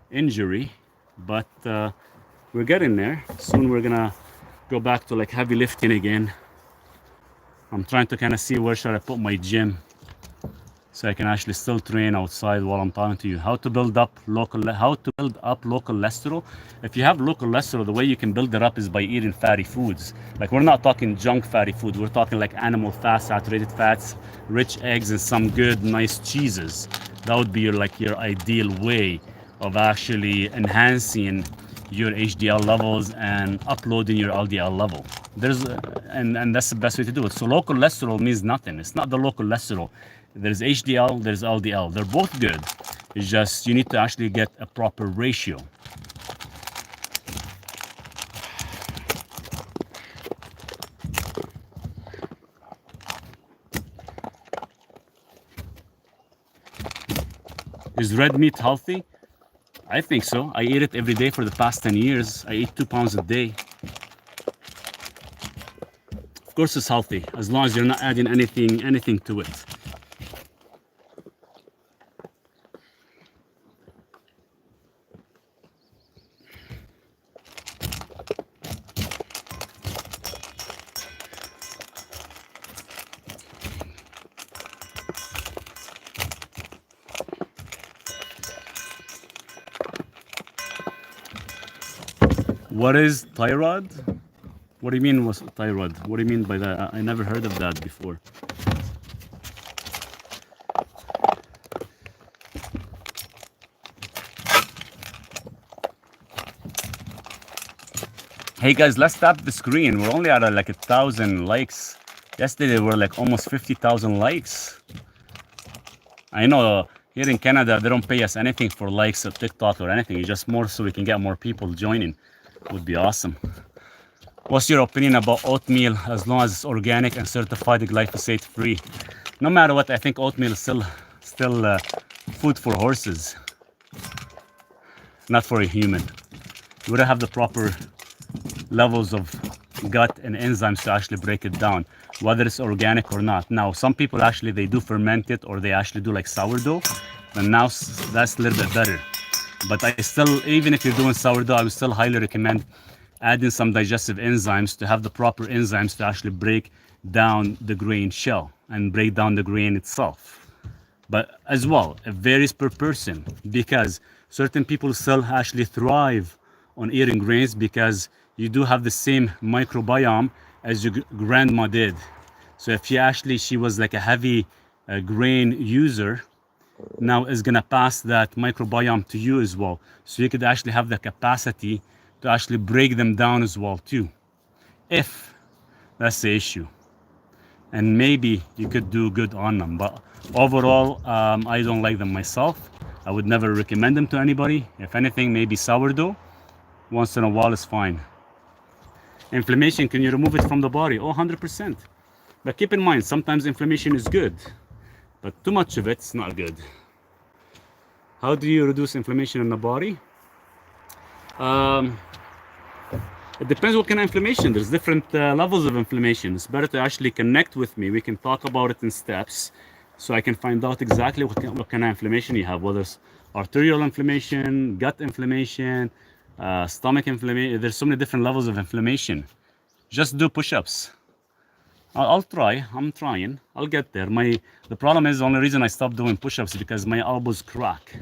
injury, but we're getting there. Soon we're gonna go back to like heavy lifting again. I'm trying to kind of see where should I put my gym so I can actually still train outside while I'm talking to you. How to build up low cholesterol. If you have low cholesterol, the way you can build it up is by eating fatty foods. Like, we're not talking junk fatty foods. We're talking like animal fats, saturated fats, rich eggs, and some good, nice cheeses. That would be your ideal way of actually enhancing your HDL levels and uploading your LDL level. And that's the best way to do it. So low cholesterol means nothing. It's not the low cholesterol. There's HDL, there's LDL. They're both good. It's just you need to actually get a proper ratio. Is red meat healthy? I think so. I eat it every day for the past 10 years. I eat 2 pounds a day. Of course it's healthy, as long as you're not adding anything to it. What is thyroid? What do you mean was thyroid? What do you mean by that? I never heard of that before. Hey guys, let's tap the screen. We're only at like 1,000 likes. Yesterday there were like almost 50,000 likes. I know here in Canada they don't pay us anything for likes of TikTok or anything. It's just more so we can get more people joining. Would be awesome. What's your opinion about oatmeal as long as it's organic and certified glyphosate free? No matter what, I think oatmeal is still food for horses, not for a human. You would have the proper levels of gut and enzymes to actually break it down, whether it's organic or not. Now, some people actually, they do ferment it, or they actually do like sourdough, and now that's a little bit better. But I still, even if you're doing sourdough, I would still highly recommend adding some digestive enzymes to have the proper enzymes to actually break down the grain shell and break down the grain itself. But as well, it varies per person, because certain people still actually thrive on eating grains because you do have the same microbiome as your grandma did. So if she was like a heavy grain user, now is gonna pass that microbiome to you as well. So you could actually have the capacity to actually break them down as well too, if that's the issue. And maybe you could do good on them, but overall, I don't like them myself. I would never recommend them to anybody. If anything, maybe sourdough once in a while is fine. Inflammation, can you remove it from the body? Oh, 100%. But keep in mind, sometimes inflammation is good, but too much of it's not good. How do you reduce inflammation in the body? It depends what kind of inflammation. There's different levels of inflammation. It's better to actually connect with me. We can talk about it in steps, so I can find out exactly what kind of inflammation you have, whether it's arterial inflammation, gut inflammation, stomach inflammation. There's so many different levels of inflammation. Just do push-ups. I'll try. I'm trying. I'll get there. The problem is, the only reason I stopped doing push-ups is because my elbows crack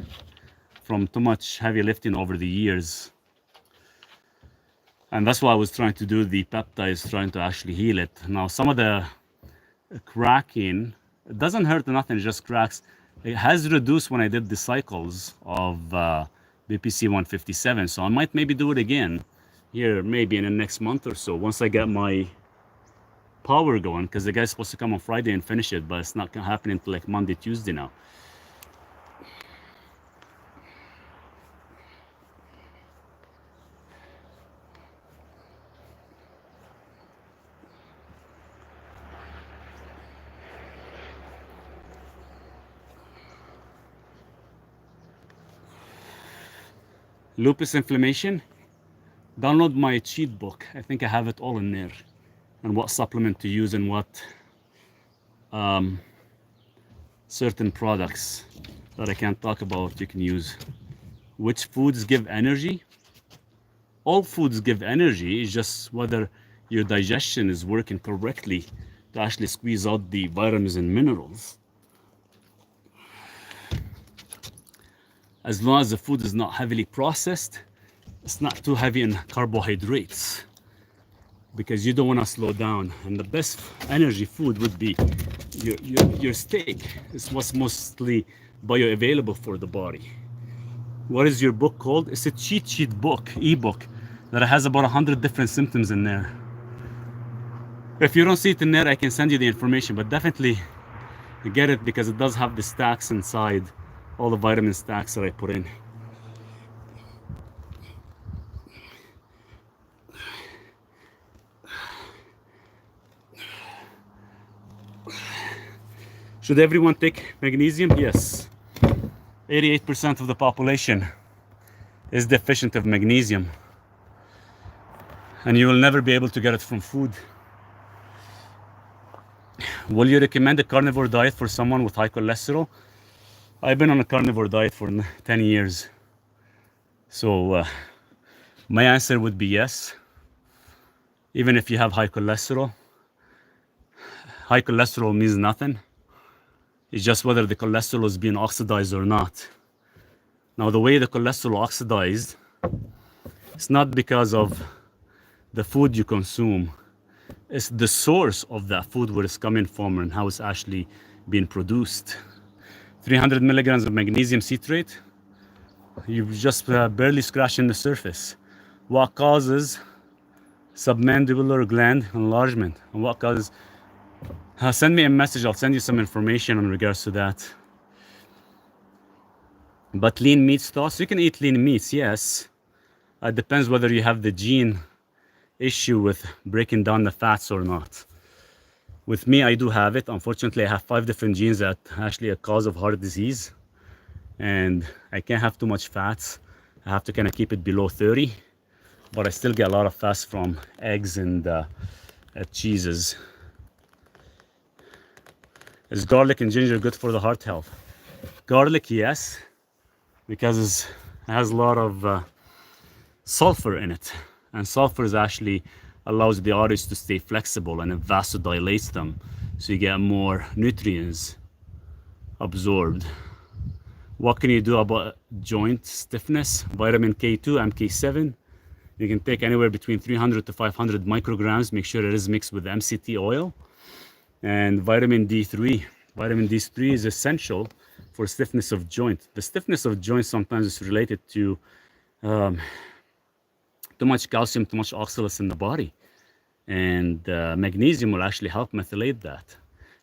from too much heavy lifting over the years. And that's why I was trying to do the peptides, trying to actually heal it. Now, some of the cracking, it doesn't hurt nothing, it just cracks. It has reduced when I did the cycles of BPC 157. So I might maybe do it again here, maybe in the next month or so, once I get my power going, because the guy's supposed to come on Friday and finish it, but it's not gonna happen until like Monday, Tuesday now. Lupus inflammation, download my cheat book. I think I have it all in there, and what supplement to use and what certain products that I can't talk about you can use. Which foods give energy? All foods give energy. It's just whether your digestion is working correctly to actually squeeze out the vitamins and minerals. As long as the food is not heavily processed, it's not too heavy in carbohydrates, because you don't want to slow down. And the best energy food would be your steak. It's what's mostly bioavailable for the body. What is your book called? It's a cheat sheet book, ebook, that has about 100 different symptoms in there. If you don't see it in there, I can send you the information, but definitely get it, because it does have the stacks inside, all the vitamin stacks that I put in. Should everyone take magnesium? Yes. 88% of the population is deficient of magnesium, and you will never be able to get it from food. Will you recommend a carnivore diet for someone with high cholesterol? I've been on a carnivore diet for 10 years. So my answer would be yes. Even if you have high cholesterol means nothing. It's just whether the cholesterol is being oxidized or not. Now, the way the cholesterol oxidized, it's not because of the food you consume. It's the source of that food, where it's coming from and how it's actually being produced. 300 milligrams of magnesium citrate, you've just barely scratching the surface. What causes submandibular gland enlargement? And what causes... send me a message, I'll send you some information in regards to that. But lean meats thoughts, you can eat lean meats, yes. It depends whether you have the gene issue with breaking down the fats or not. With me, I do have it. Unfortunately, I have 5 different genes that are actually a cause of heart disease. And I can't have too much fats. I have to kind of keep it below 30. But I still get a lot of fats from eggs and cheeses. Is garlic and ginger good for the heart health? Garlic, yes. Because it has a lot of sulfur in it. And sulfur is actually allows the arteries to stay flexible, and it vasodilates them, so you get more nutrients absorbed. What can you do about joint stiffness? Vitamin K2, MK7. You can take anywhere between 300 to 500 micrograms. Make sure it is mixed with MCT oil. And vitamin D3. Vitamin D3 is essential for stiffness of joint. The stiffness of joint sometimes is related to too much calcium, too much oxalates in the body. And magnesium will actually help methylate that.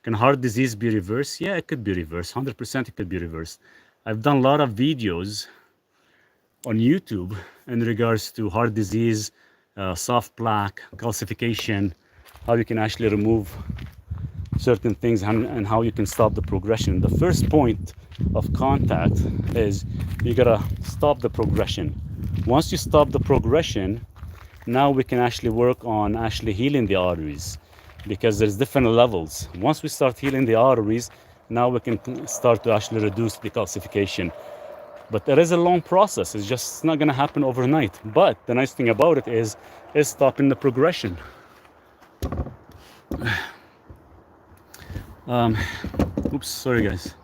Can heart disease be reversed? Yeah, it could be reversed. 100% it could be reversed. I've done a lot of videos on YouTube in regards to heart disease, soft plaque, calcification, how you can actually remove certain things and how you can stop the progression. The first point of contact is you gotta stop the progression. Once you stop the progression, now we can actually work on actually healing the arteries, because there's different levels. Once we start healing the arteries, now we can start to actually reduce the calcification. But there is a long process. It's not gonna happen overnight. But the nice thing about it is stopping the progression. Oops, sorry guys.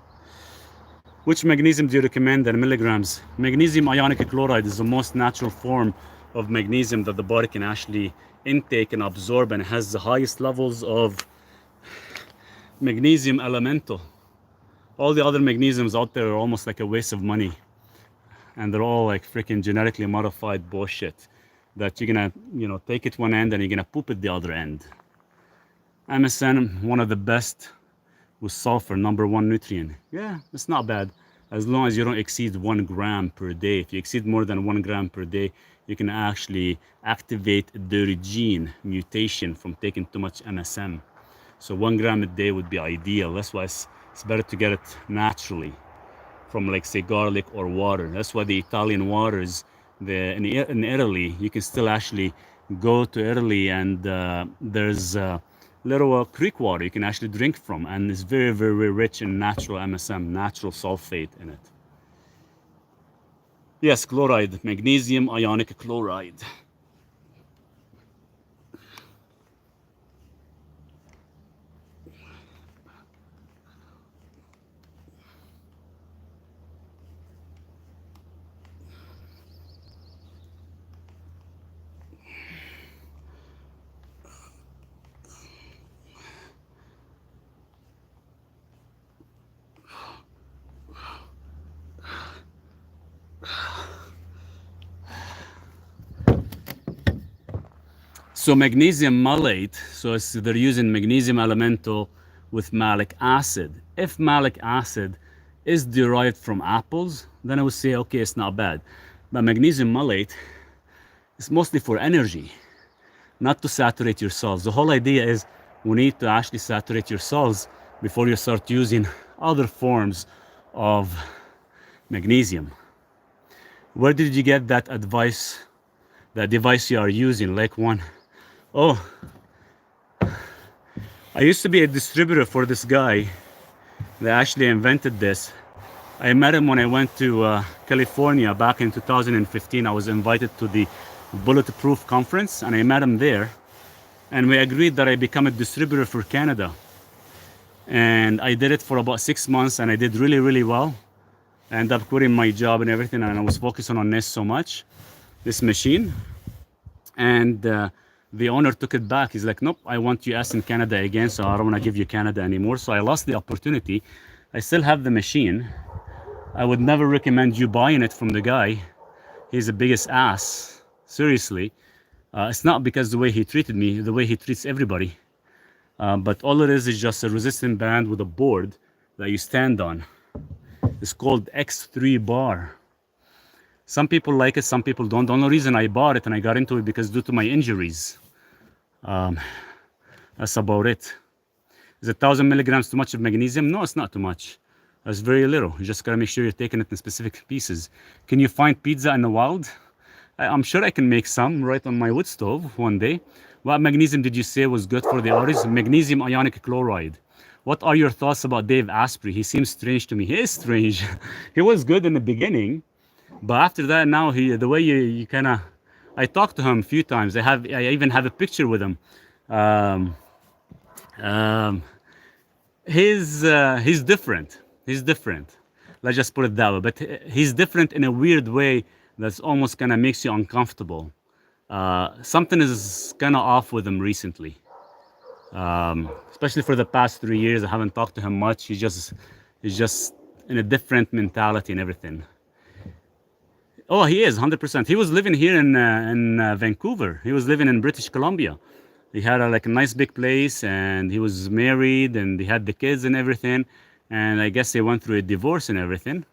Which magnesium do you recommend in milligrams? Magnesium ionic chloride is the most natural form of magnesium that the body can actually intake and absorb, and has the highest levels of magnesium elemental. All the other magnesiums out there are almost like a waste of money, and they're all like freaking genetically modified bullshit that you're gonna, take it one end and you're gonna poop at the other end. MSM, one of the best with sulfur, #1 nutrient. Yeah, it's not bad, as long as you don't exceed 1 gram per day. If you exceed more than 1 gram per day, you can actually activate the gene mutation from taking too much MSM. So 1 gram a day would be ideal. That's why it's better to get it naturally from, like, say, garlic or water. That's why the Italian waters, in Italy, you can still actually go to Italy, and there's little creek water you can actually drink from, and it's very, very rich in natural MSM, natural sulfate in it. Yes, chloride, magnesium ionic chloride. So magnesium malate, so they're using magnesium elemental with malic acid. If malic acid is derived from apples, then I would say, okay, it's not bad. But magnesium malate is mostly for energy, not to saturate your cells. The whole idea is we need to actually saturate your cells before you start using other forms of magnesium. Where did you get that advice, that device you are using, like one? Oh, I used to be a distributor for this guy that actually invented this. I met him when I went to California back in 2015. I was invited to the Bulletproof conference, and I met him there. And we agreed that I become a distributor for Canada. And I did it for about 6 months, and I did really, really well. I ended up quitting my job and everything, and I was focusing on this so much, this machine. And the owner took it back. He's like, nope, I want US and Canada again, so I don't want to give you Canada anymore. So I lost the opportunity. I still have the machine. I would never recommend you buying it from the guy. He's the biggest ass, seriously. It's not because the way he treated me, the way he treats everybody. But all it is just a resistant band with a board that you stand on. It's called X3 bar. Some people like it, some people don't. The only reason I bought it and I got into it because due to my injuries. That's about it. Is 1,000 milligrams too much of magnesium? No, it's not too much. That's very little. You just gotta make sure you're taking it in specific pieces. Can you find pizza in the wild? I'm sure I can make some right on my wood stove one day. What magnesium did you say was good for the arteries? Magnesium ionic chloride. What are your thoughts about Dave Asprey? He seems strange to me. He is strange. He was good in the beginning. But after that, now the way you kind of, I talked to him a few times. I even have a picture with him. He's different. He's different. Let's just put it that way. But he's different in a weird way that's almost kind of makes you uncomfortable. Something is kind of off with him recently. Especially for the past 3 years, I haven't talked to him much. He's just in a different mentality and everything. Oh, he is 100%. He was living here in Vancouver. He was living in British Columbia. He had like a nice big place, and he was married, and he had the kids and everything. And I guess they went through a divorce and everything.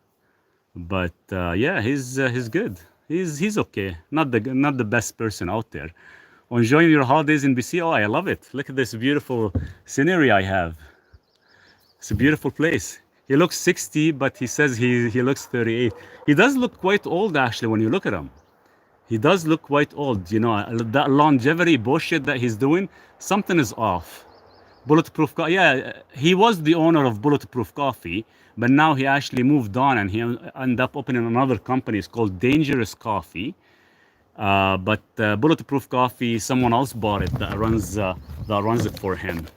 But yeah, he's good. He's okay. Not the best person out there. Enjoying your holidays in BC. Oh, I love it. Look at this beautiful scenery I have. It's a beautiful place. He looks 60, but he says he looks 38. He does look quite old actually when you look at him. He does look quite old. You know, that longevity bullshit that he's doing, something is off. Bulletproof Coffee, yeah, he was the owner of Bulletproof Coffee, but now he actually moved on and he ended up opening another company. It's called Dangerous Coffee. But Bulletproof Coffee, someone else bought it that runs it for him.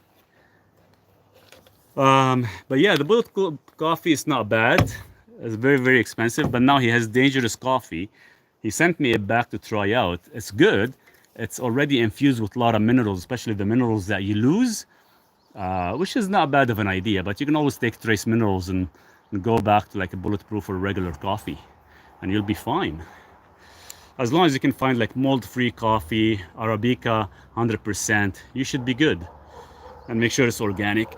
But yeah, the Bulletproof Coffee is not bad. It's very, very expensive, but now he has Dangerous Coffee. He sent me it back to try out. It's good. It's already infused with a lot of minerals, especially the minerals that you lose, which is not bad of an idea, but you can always take trace minerals and go back to like a bulletproof or regular coffee, and you'll be fine. As long as you can find like mold-free coffee, Arabica, 100%, you should be good. And make sure it's organic.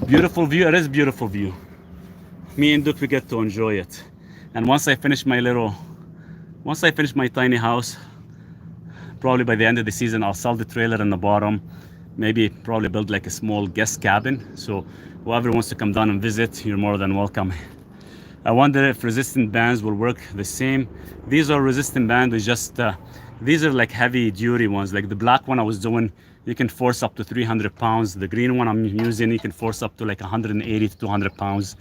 Beautiful view. It is beautiful view. Me and Duke, we get to enjoy it. And once I finish my tiny house, probably by the end of the season, I'll sell the trailer in the bottom. Maybe probably build like a small guest cabin. So whoever wants to come down and visit, you're more than welcome. I wonder if resistant bands will work the same. These are resistant bands. It's just these are like heavy duty ones. Like the black one I was doing, you can force up to 300 pounds. The green one I'm using, you can force up to like 180 to 200 pounds.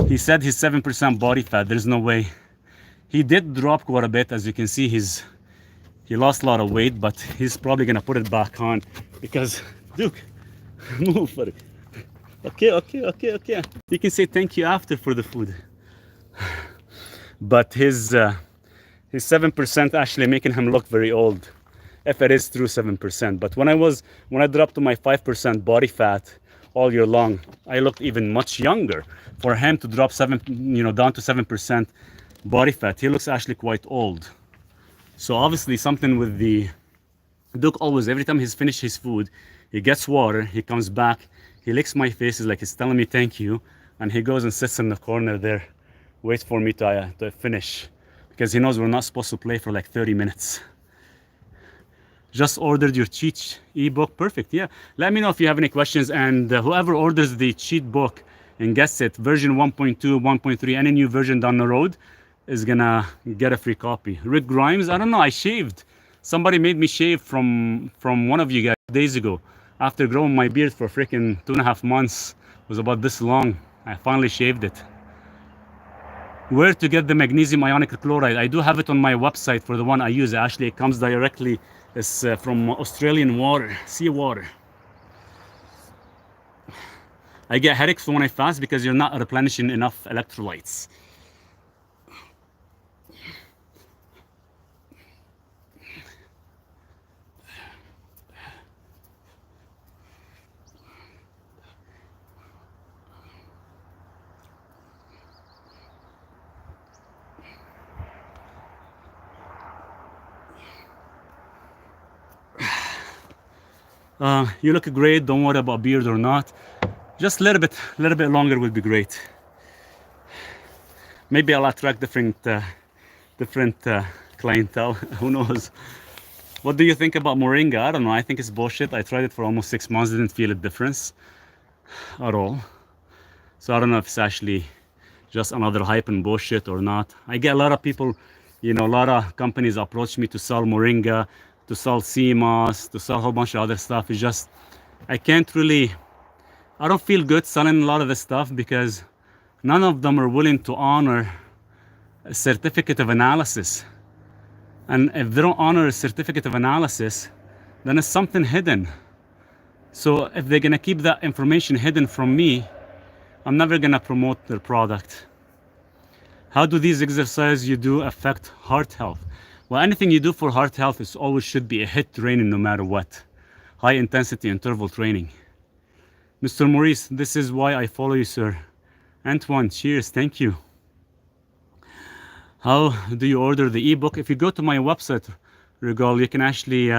He said he's 7% body fat. There's no way. He did drop quite a bit. As you can see, he lost a lot of weight, but he's probably gonna put it back on because, Duke, move, buddy. Okay. You can say thank you after for the food. But his 7% actually making him look very old, if it is true 7%. But when I dropped to my 5% body fat all year long, I looked even much younger. For him to drop down to 7% body fat, he looks actually quite old. So obviously something with the Duke always, every time he's finished his food, he gets water, he comes back, he licks my face, he's like he's telling me thank you, and he goes and sits in the corner there, waits for me to finish, because he knows we're not supposed to play for like 30 minutes. Just ordered your cheat ebook. Perfect. Yeah. Let me know if you have any questions, and whoever orders the cheat book and gets it, version 1.2, 1.3, any new version down the road, is gonna get a free copy. Rick Grimes, I don't know, I shaved. Somebody made me shave from one of you guys days ago. After growing my beard for freaking 2.5 months, it was about this long. I finally shaved it. Where to get the magnesium ionic chloride? I do have it on my website for the one I use. Actually, it comes directly. It's from Australian water, seawater. I get headaches when I fast because you're not replenishing enough electrolytes. You look great. Don't worry about beard or not. Just a little bit longer would be great. Maybe I'll attract different clientele. Who knows? What do you think about Moringa? I don't know. I think it's bullshit. I tried it for almost 6 months. Didn't feel a difference at all. So I don't know if it's actually just another hype and bullshit or not. I get a lot of people, a lot of companies approach me to sell Moringa, to sell CMOS, to sell a whole bunch of other stuff. It's just, I don't feel good selling a lot of this stuff because none of them are willing to honor a certificate of analysis. And if they don't honor a certificate of analysis, then it's something hidden. So if they're gonna keep that information hidden from me, I'm never gonna promote their product. How do these exercises you do affect heart health? Well, anything you do for heart health is always should be a HIIT training no matter what. High intensity interval training. Mr. Maurice, this is why I follow you, sir. Antoine, cheers, thank you. How do you order the ebook? If you go to my website, Regal, you can actually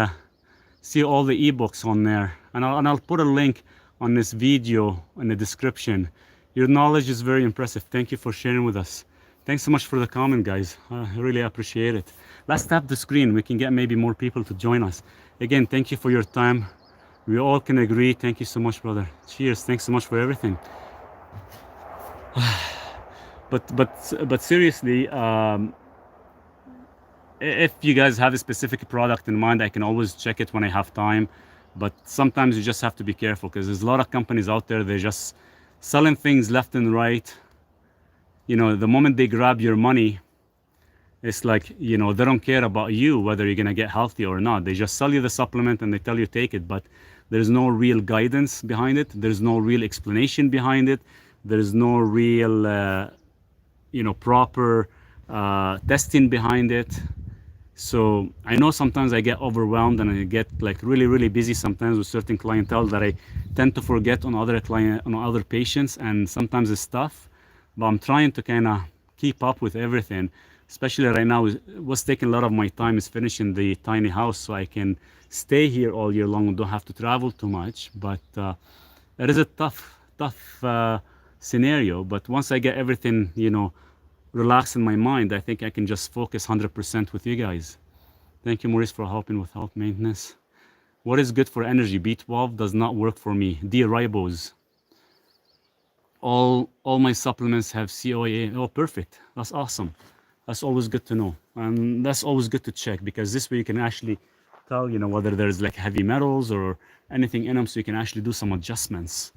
see all the ebooks on there. And I'll put a link on this video in the description. Your knowledge is very impressive. Thank you for sharing with us. Thanks so much for the comment, guys. I really appreciate it. Let's tap the screen. We can get maybe more people to join us. Again, thank you for your time. We all can agree. Thank you so much, brother. Cheers. Thanks so much for everything. But seriously, if you guys have a specific product in mind, I can always check it when I have time. But sometimes you just have to be careful because there's a lot of companies out there, they're just selling things left and right. You know, the moment they grab your money, it's like, you know, they don't care about you, whether you're gonna get healthy or not. They just sell you the supplement and they tell you take it, but there's no real guidance behind it. There's no real explanation behind it. There's no real, you know, proper testing behind it. So I know sometimes I get overwhelmed and I get like really, really busy sometimes with certain clientele that I tend to forget on other patients, and sometimes it's tough. But I'm trying to kind of keep up with everything. Especially right now, what's taking a lot of my time is finishing the tiny house so I can stay here all year long and don't have to travel too much. But it is a tough scenario. But once I get everything, you know, relaxed in my mind, I think I can just focus 100% with you guys. Thank you, Maurice, for helping with health maintenance. What is good for energy? B12 does not work for me. D-ribose. All my supplements have COA. Oh, perfect. That's awesome. That's always good to know. And that's always good to check, because this way you can actually tell, you know, whether there's like heavy metals or anything in them, so you can actually do some adjustments.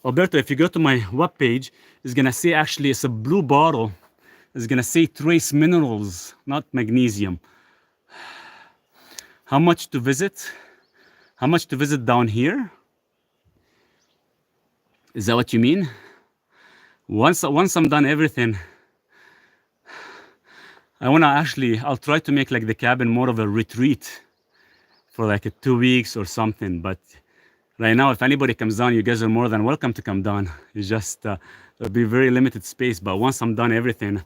Alberto, if you go to my webpage, it's gonna say, actually, it's a blue bottle. It's gonna say trace minerals, not magnesium. How much to visit? How much to visit down here? Is that what you mean? Once I'm done everything, I'll try to make like the cabin more of a retreat for like 2 weeks or something. But right now, if anybody comes down, you guys are more than welcome to come down. It's just, it'll be very limited space. But once I'm done everything,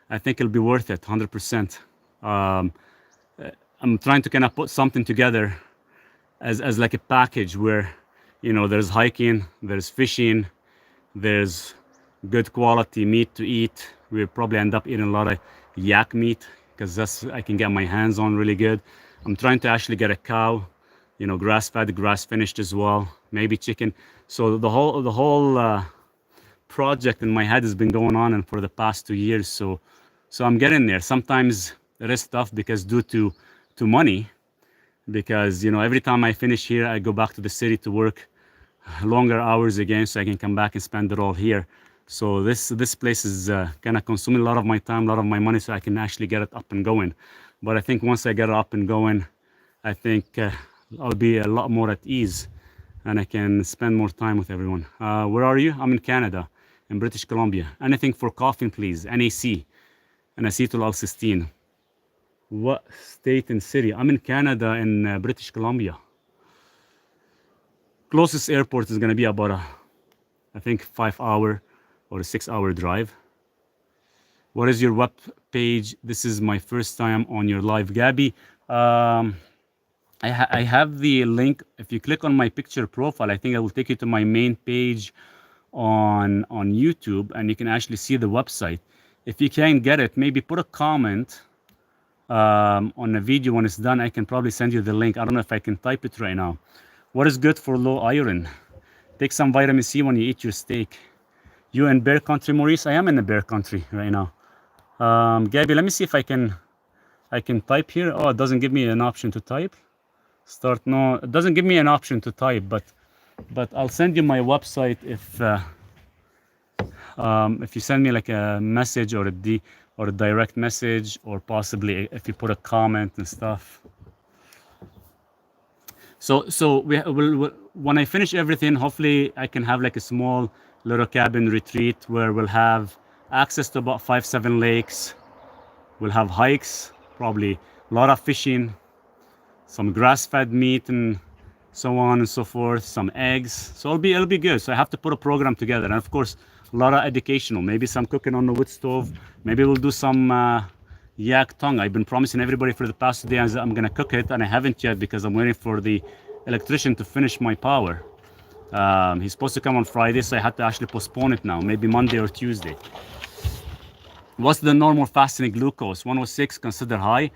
I think it'll be worth it, 100%. I'm trying to kind of put something together as like a package where, you know, there's hiking, there's fishing, there's good quality meat to eat. We'll probably end up eating a lot of yak meat because that's I can get my hands on really good. I'm trying to actually get a cow, you know, grass-fed, grass-finished as well, maybe chicken. So the whole project in my head has been going on and for the past 2 years. So I'm getting there. Sometimes it is tough because due to money, because, you know, every time I finish here, I go back to the city to work longer hours again so I can come back and spend it all here. So this place is kind of consuming a lot of my time, a lot of my money, so I can actually get it up and going. But I think once I get it up and going, I think I'll be a lot more at ease and I can spend more time with everyone. Where are you? I'm in Canada, in British Columbia. Anything for coughing, please? NAC, N-acetyl L-cysteine. What state and city? I'm in Canada, in British Columbia. Closest airport is going to be about I think 5-hour or a 6-hour drive. What is your web page? This is my first time on your live, Gabby. I have the link. If you click on my picture profile, I think I will take you to my main page on YouTube, and you can actually see the website. If you can't get it, maybe put a comment on a video. When it's done, I can probably send you the link. I don't know if I can type it right now. What is good for low iron? Take some vitamin C when you eat your steak. You in bear country, Maurice? I am in the bear country right now. Gabby, let me see if I can type here. Oh, it doesn't give me an option to type. Start. No, it doesn't give me an option to type, but I'll send you my website if you send me like a message or a direct message, or possibly if you put a comment and stuff. So when I finish everything, hopefully I can have like a small little cabin retreat where we'll have access to about 5-7 lakes. We'll have hikes, probably a lot of fishing, some grass-fed meat and so on and so forth, some eggs. So it'll be good. So I have to put a program together, and of course a lot of educational, maybe some cooking on the wood stove. Maybe we'll do some yak tongue. I've been promising everybody for the past 2 days I'm gonna cook it, and I haven't yet because I'm waiting for the electrician to finish my power. He's supposed to come on Friday, so I had to actually postpone it now, maybe Monday or Tuesday. What's the normal fasting glucose? 106, consider high.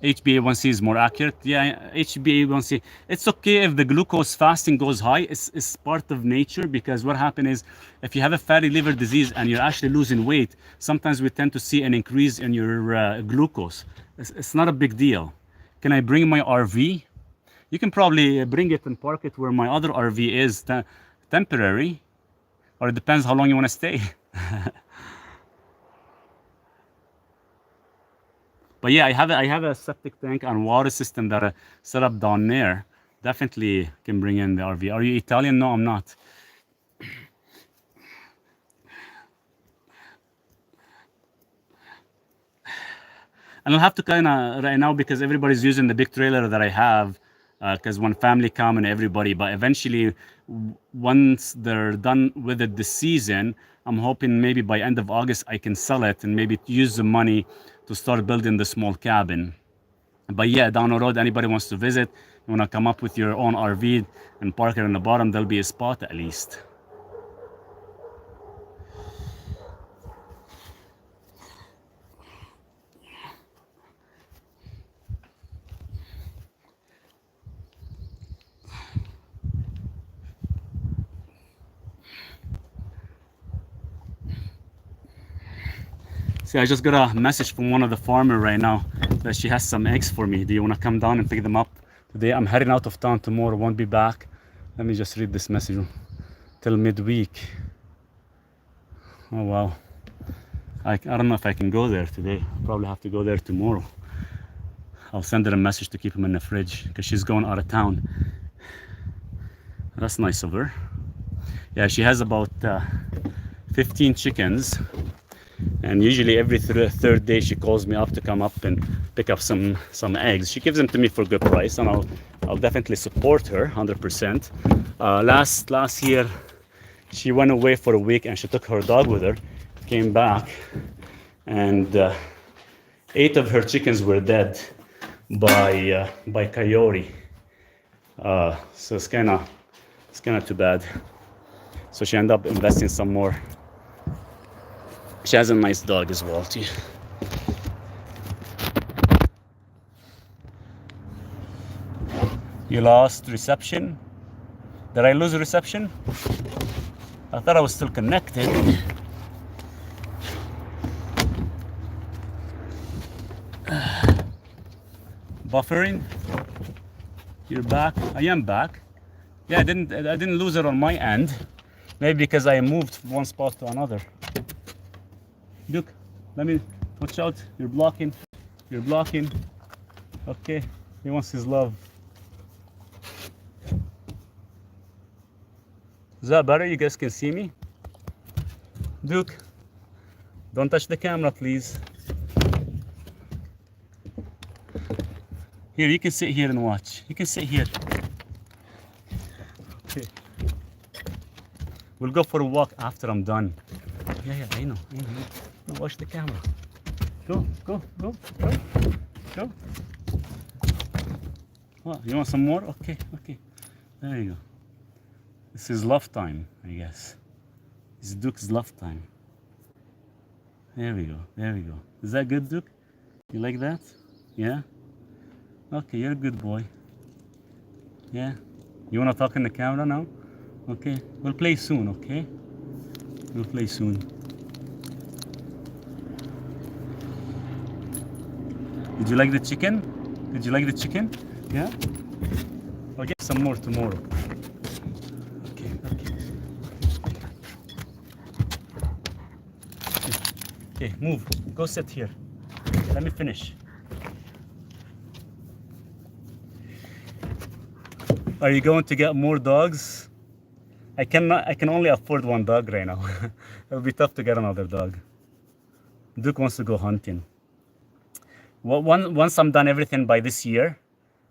HbA1c is more accurate. Yeah, HbA1c. It's okay if the glucose fasting goes high. It's part of nature, because what happens is if you have a fatty liver disease and you're actually losing weight, sometimes we tend to see an increase in your glucose. It's not a big deal. Can I bring my RV? You can probably bring it and park it where my other RV is temporary, or it depends how long you want to stay. But yeah, I have a septic tank and water system that I set up down there. Definitely can bring in the RV. Are you Italian? No, I'm not. And I'll have to kind of right now, because everybody's using the big trailer that I have, because one family come and everybody. But eventually, once they're done with it this season, I'm hoping maybe by end of August I can sell it and maybe use the money to start building the small cabin. But yeah, down the road, anybody wants to visit, you want to come up with your own RV and park it on the bottom, there'll be a spot at least. See, I just got a message from one of the farmer right now that she has some eggs for me. Do you want to come down and pick them up today? I'm heading out of town tomorrow, won't be back. Let me just read this message till midweek. Oh wow. I don't know if I can go there today. I'll probably have to go there tomorrow. I'll send her a message to keep them in the fridge because she's going out of town. That's nice of her. Yeah, she has about 15 chickens. And usually every third day she calls me up to come up and pick up some eggs. She gives them to me for a good price, and I'll definitely support her 100%. Last year she went away for a week and she took her dog with her, came back, and 8 of her chickens were dead by coyote. So it's kind of too bad. So she ended up investing some more. She has a nice dog as well too. You lost reception? Did I lose reception? I thought I was still connected. Buffering? You're back? I am back. Yeah, I didn't lose it on my end. Maybe because I moved from one spot to another. Look, let me watch out. You're blocking. Okay, he wants his love. Is that better? You guys can see me? Duke, don't touch the camera, please. Here, you can sit here and watch. You can sit here. Okay. We'll go for a walk after I'm done. Yeah, I know. Watch the camera. Go. What, you want some more? Okay. There you go. This is love time, I guess. It's Duke's love time. There we go. Is that good, Duke? You like that? Yeah? Okay, you're a good boy. Yeah? You wanna talk in the camera now? Okay. We'll play soon, okay? We'll play soon. Did you like the chicken? Did you like the chicken? Yeah? I'll get some more tomorrow. Okay, okay. Okay, move. Go sit here. Let me finish. Are you going to get more dogs? I can only afford one dog right now. It'll be tough to get another dog. Duke wants to go hunting. Well, once I'm done everything by this year,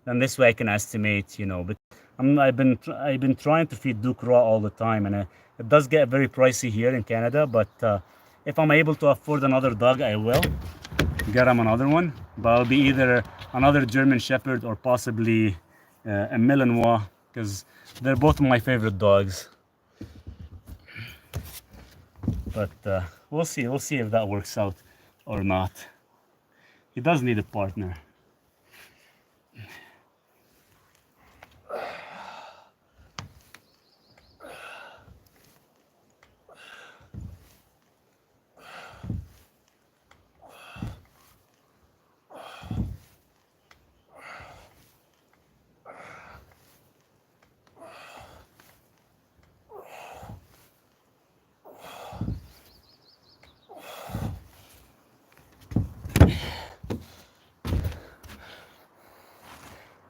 then this way I can estimate, you know. But I've been trying to feed Duke raw all the time, and it does get very pricey here in Canada. But if I'm able to afford another dog, I will get him another one. But I'll be either another German Shepherd or possibly a Malinois, because they're both my favorite dogs. But we'll see if that works out or not. He does need a partner.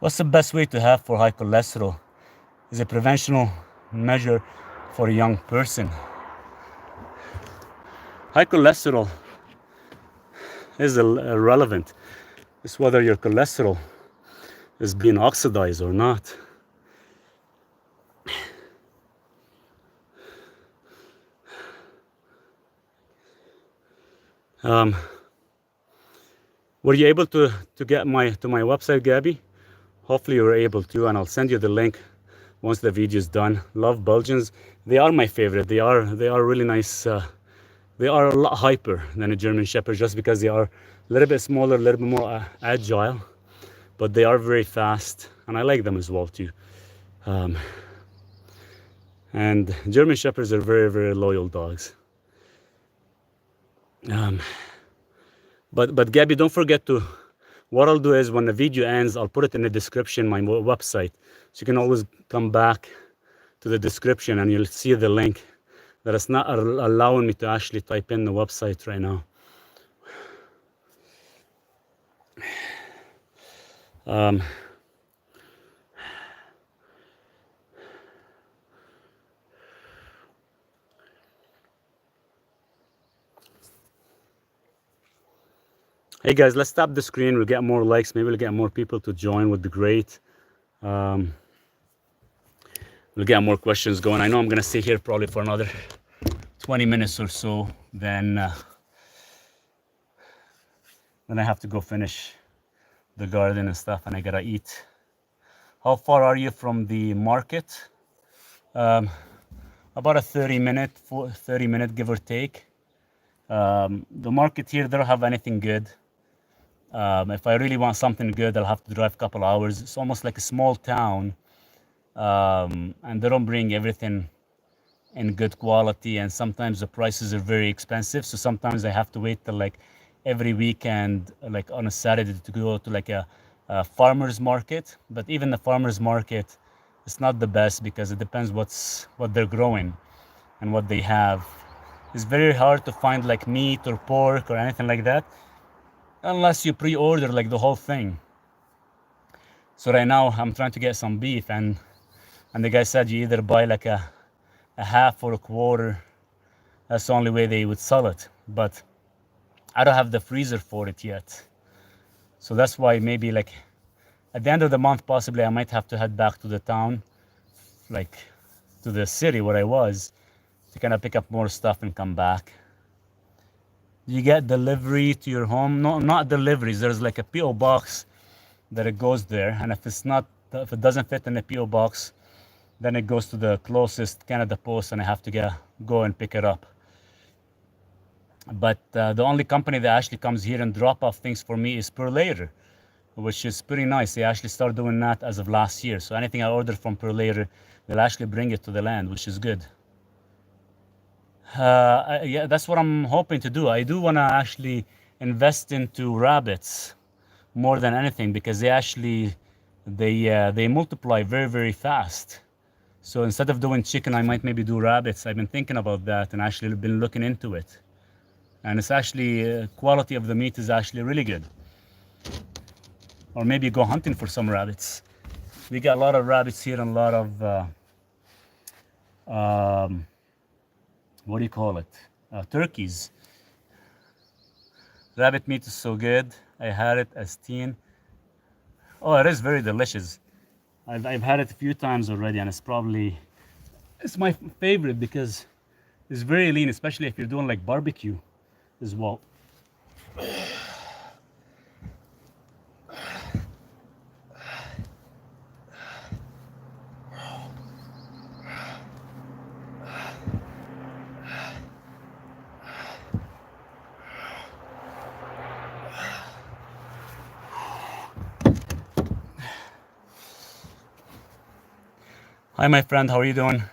What's the best way to have for high cholesterol? Is a preventional measure for a young person. High cholesterol is irrelevant. It's whether your cholesterol is being oxidized or not. Were you able to get to my website, Gabby? Hopefully you were able to, and I'll send you the link once the video is done. Love Belgians. They are my favorite. They are really nice. They are a lot hyper than a German Shepherd, just because they are a little bit smaller, a little bit more agile, but they are very fast, and I like them as well too. And German Shepherds are very, very loyal dogs. But Gabby, don't forget to. What I'll do is when the video ends, I'll put it in the description, my website, so you can always come back to the description and you'll see the link. That is not allowing me to actually type in the website right now. Hey guys, let's stop the screen. We'll get more likes. Maybe we'll get more people to join. Would be great. We'll get more questions going. I know I'm gonna stay here probably for another 20 minutes or so. Then I have to go finish the garden and stuff, and I gotta eat. How far are you from the market? About a 30 minute give or take. The market here, they don't have anything good. If I really want something good, I'll have to drive a couple hours. It's almost like a small town, and they don't bring everything in good quality, and sometimes the prices are very expensive. So sometimes I have to wait till like every weekend, like on a Saturday, to go to like a farmer's market. But even the farmer's market, it's not the best, because it depends what they're growing and what they have. It's very hard to find like meat or pork or anything like that unless you pre-order like the whole thing. So right now I'm trying to get some beef, and the guy said you either buy like a half or a quarter. That's the only way they would sell it. But I don't have the freezer for it yet. So that's why maybe like at the end of the month, possibly I might have to head back to the town, like to the city where I was, to kind of pick up more stuff and come back. You get delivery to your home? No, not deliveries. There's like a PO box that it goes there, and if it doesn't fit in the PO box, then it goes to the closest Canada Post, and I have to go and pick it up. But the only company that actually comes here and drop off things for me is Purolator. which is pretty nice. They actually start doing that as of last year. So anything I order from Perlator, they'll actually bring it to the land, which is good. Yeah, that's what I'm hoping to do. I do want to actually invest into rabbits more than anything because they multiply very fast. So instead of doing chicken, I might maybe do rabbits. I've been thinking about that and actually been looking into it. And it's actually quality of the meat is actually really good. Or maybe go hunting for some rabbits. We got a lot of rabbits here and a lot of what do you call it? Turkeys. Rabbit meat is so good. I had it as teen. Oh, it is very delicious. I've had it a few times already, and it's my favorite because it's very lean, especially if you're doing like barbecue as well. Hi, my friend. How are you doing?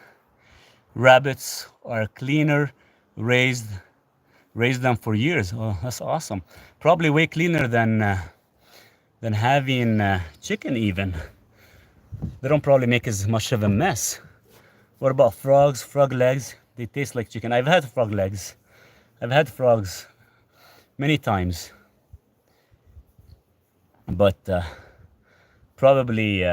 Rabbits are cleaner, raised them for years. Oh, that's awesome. Probably way cleaner than having chicken even. They don't probably make as much of a mess. What about frogs? Frog legs? They taste like chicken. I've had frog legs. I've had frogs many times. But probably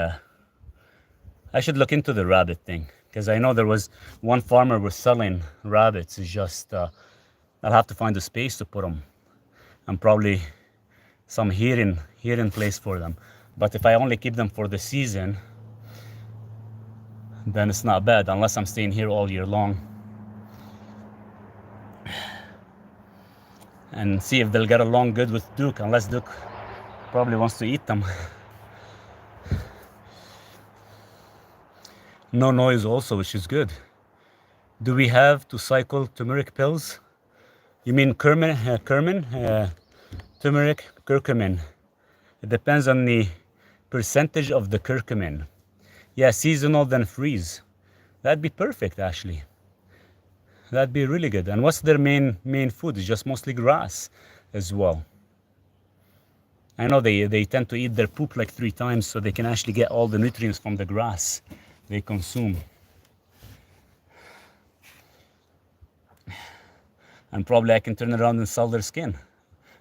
I should look into the rabbit thing because I know there was one farmer was selling rabbits. It's just I'll have to find a space to put them and probably some heating place for them. But if I only keep them for the season, then it's not bad unless I'm staying here all year long. And see if they'll get along good with Duke, unless Duke probably wants to eat them. No noise also, which is good. Do we have to cycle turmeric pills? You mean curcumin? Turmeric, curcumin. It depends on the percentage of the curcumin. Yeah, seasonal then freeze. That'd be perfect actually. That'd be really good. And what's their main food? It's just mostly grass as well. I know they tend to eat their poop like 3 times so they can actually get all the nutrients from the grass they consume. And probably I can turn around and sell their skin,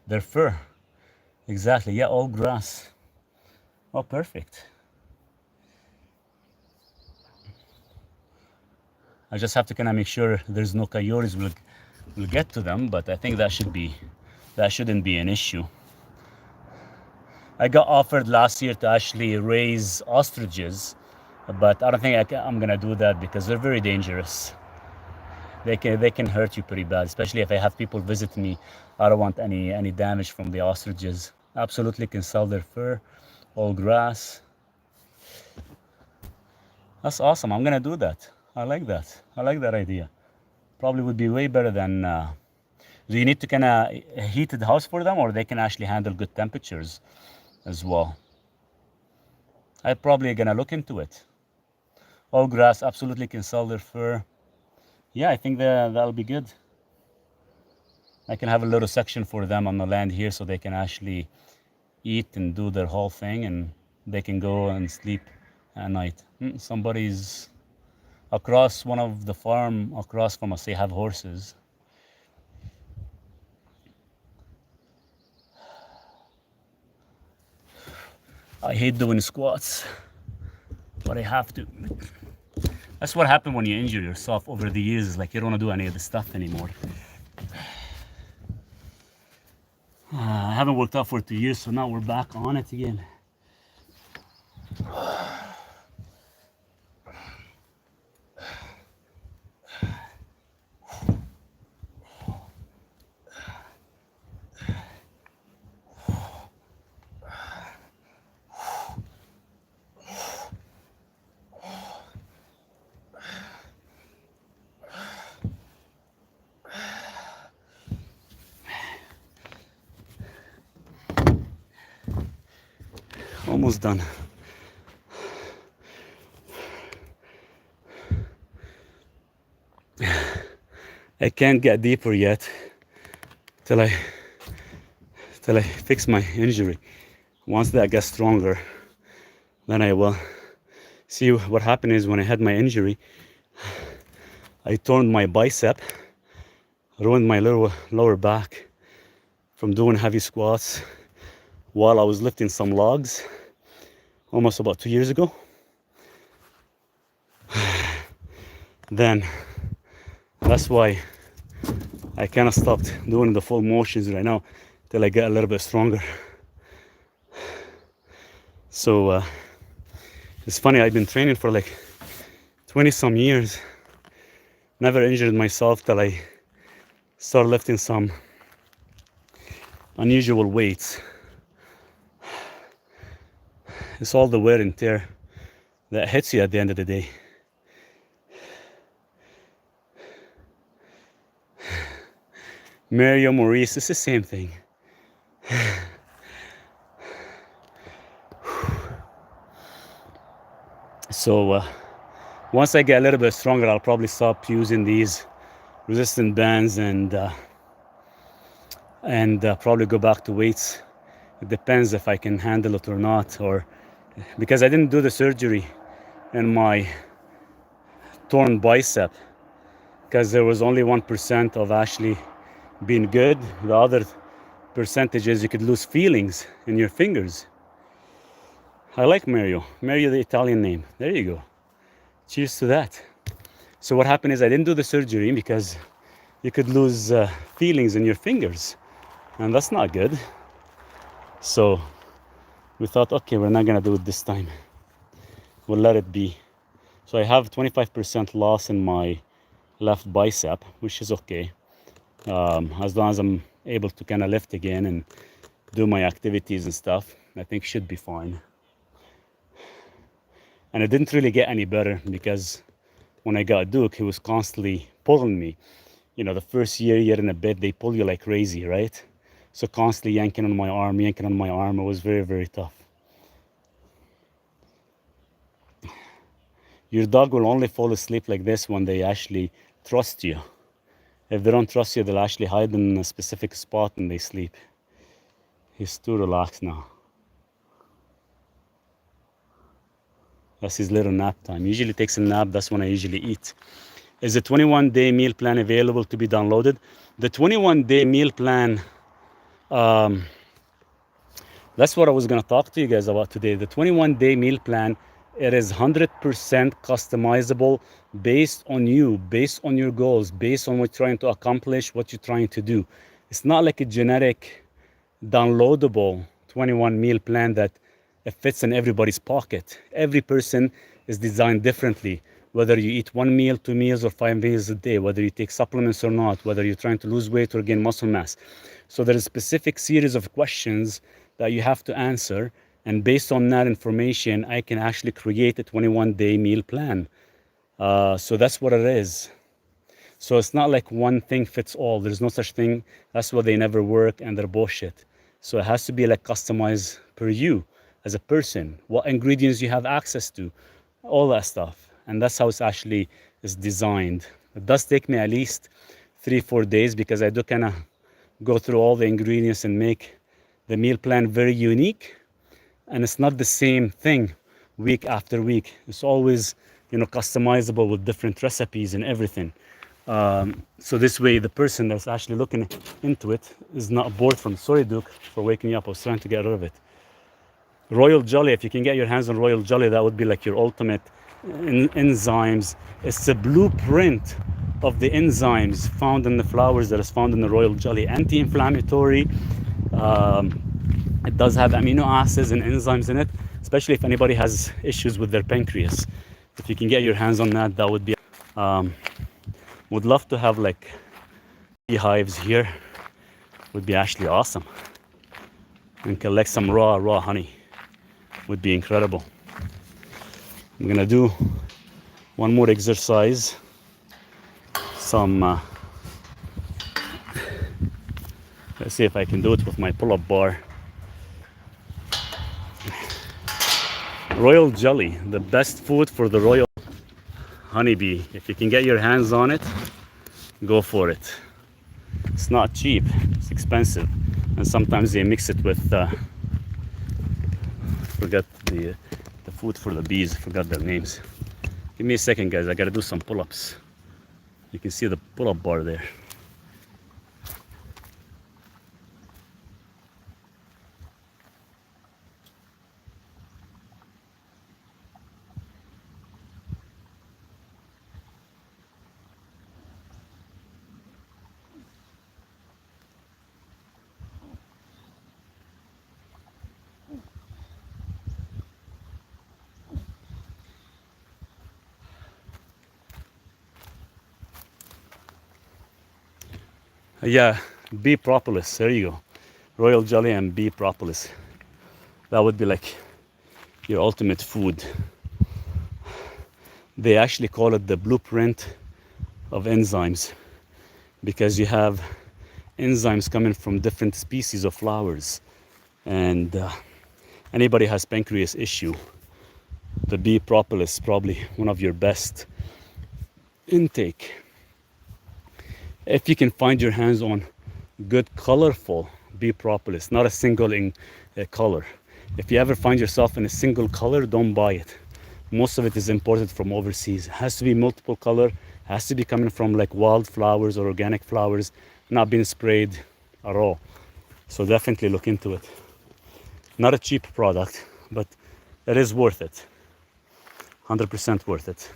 their fur. Exactly, yeah, all grass. Oh, perfect. I just have to kind of make sure there's no coyotes will get to them, but I think that shouldn't be an issue. I got offered last year to actually raise ostriches, but I don't think I'm gonna do that because they're very dangerous. They can hurt you pretty bad, especially if I have people visit me. I don't want any damage from the ostriches. Absolutely can sell their fur, all grass. That's awesome. I'm gonna do that. I like that. I like that idea. Probably would be way better than. Do you need to kind of heat the house for them, or they can actually handle good temperatures as well? I'm probably gonna look into it. All grass absolutely can sell their fur. Yeah, I think that'll be good. I can have a little section for them on the land here so they can actually eat and do their whole thing, and they can go and sleep at night. Somebody's across one of the farm across from us. They have horses. I hate doing squats, but I have to. That's what happened when you injure yourself over the years. Is like you don't want to do any of the stuff anymore. I haven't worked out for 2 years, so now we're back on it again. almost done. I can't get deeper yet till I fix my injury. Once that gets stronger, then I will. See, what happened is when I had my injury, I torn my bicep, ruined my lower back from doing heavy squats while I was lifting some logs almost about 2 years ago. Then that's why I kind of stopped doing the full motions right now till I get a little bit stronger. So it's funny, I've been training for like 20 some years, never injured myself till I started lifting some unusual weights. It's all the wear and tear that hits you at the end of the day. Mario, Maurice, it's the same thing. So once I get a little bit stronger, I'll probably stop using these resistant bands and probably go back to weights. It depends if I can handle it or not, or because I didn't do the surgery in my torn bicep because there was only 1% of actually being good. The other percentage is you could lose feelings in your fingers. I like Mario, the Italian name. There you go. Cheers to that. So what happened is I didn't do the surgery because you could lose feelings in your fingers, and that's not good. So we thought, okay, we're not gonna do it this time. We'll let it be. So I have 25% loss in my left bicep, which is okay. As long as I'm able to kind of lift again and do my activities and stuff, I think should be fine. And it didn't really get any better because when I got Duke, he was constantly pulling me. You know, the first year and a bit, they pull you like crazy, right? So constantly yanking on my arm. It was very, very tough. Your dog will only fall asleep like this when they actually trust you. If they don't trust you, they'll actually hide in a specific spot and they sleep. He's too relaxed now. That's his little nap time. Usually takes a nap, that's when I usually eat. Is the 21-day meal plan available to be downloaded? The 21-day meal plan, that's what I was gonna talk to you guys about today. The 21-day meal plan, it is 100% customizable based on you, based on your goals, based on what you're trying to accomplish, what you're trying to do. It's not like a generic downloadable 21 meal plan that it fits in everybody's pocket. Every person is designed differently, whether you eat 1 meal, 2 meals, or 5 meals a day, whether you take supplements or not, whether you're trying to lose weight or gain muscle mass. So there is a specific series of questions that you have to answer, and based on that information, I can actually create a 21-day meal plan. So that's what it is. So it's not like one thing fits all. There's no such thing. That's why they never work and they're bullshit. So it has to be like customized per you as a person, what ingredients you have access to, all that stuff. And that's how it's actually is designed. It does take me at least 3-4 days because I do kind of go through all the ingredients and make the meal plan very unique. And it's not the same thing week after week. It's always, customizable with different recipes and everything. So this way, the person that's actually looking into it is not bored from. Sorry, Duke, for waking me up. I was trying to get rid of it. Royal Jelly, if you can get your hands on Royal Jelly, that would be like your ultimate enzymes. It's a blueprint of the enzymes found in the flowers that is found in the Royal Jelly. Anti-inflammatory. It does have amino acids and enzymes in it, especially if anybody has issues with their pancreas. If you can get your hands on that, that would be. Would love to have like beehives here. Would be actually awesome. And collect some raw honey. Would be incredible. I'm gonna do one more exercise. Let's see if I can do it with my pull-up bar. Royal jelly, the best food for the royal honeybee. If you can get your hands on it, go for it. It's not cheap, it's expensive. And sometimes they mix it with, forgot the food for the bees, forgot their names. Give me a second, guys, I gotta do some pull-ups. You can see the pull-up bar there. Yeah, bee propolis, there you go. Royal jelly and bee propolis. That would be like your ultimate food. They actually call it the blueprint of enzymes because you have enzymes coming from different species of flowers. And anybody has pancreas issue, the bee propolis is probably one of your best intake. If you can find your hands on good colorful bee propolis, not a single color. If you ever find yourself in a single color, don't buy it. Most of it is imported from overseas. It has to be multiple color, has to be coming from like wild flowers or organic flowers, not being sprayed at all. So definitely look into it. Not a cheap product, but it is worth it. 100% worth it.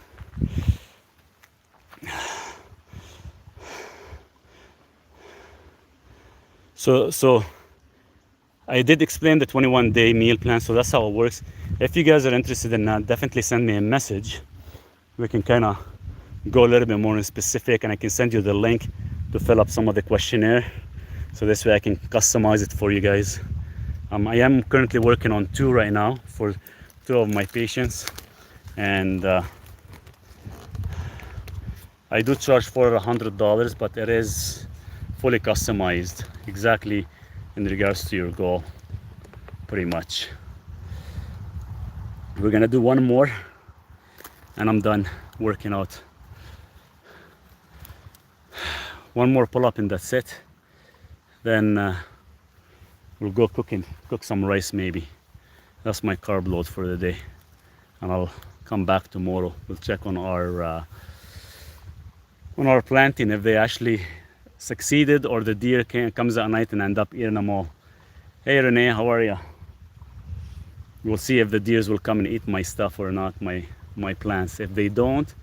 So I did explain the 21-day meal plan, so that's how it works. If you guys are interested in that, definitely send me a message. We can kind of go a little bit more in specific, and I can send you the link to fill up some of the questionnaire. So this way I can customize it for you guys. I am currently working on 2 right now for 2 of my patients, and I do charge for $100, but it is fully customized exactly in regards to your goal, pretty much. We're gonna do 1 more and I'm done working out. 1 more pull-up and that's it. Then we'll go cook some rice maybe. That's my carb load for the day, and I'll come back tomorrow. We'll check on our planting, if they actually succeeded or the deer comes at night and end up eating them all. Hey Renee, how are you? We'll see if the deers will come and eat my stuff or not, my plants. If they don't,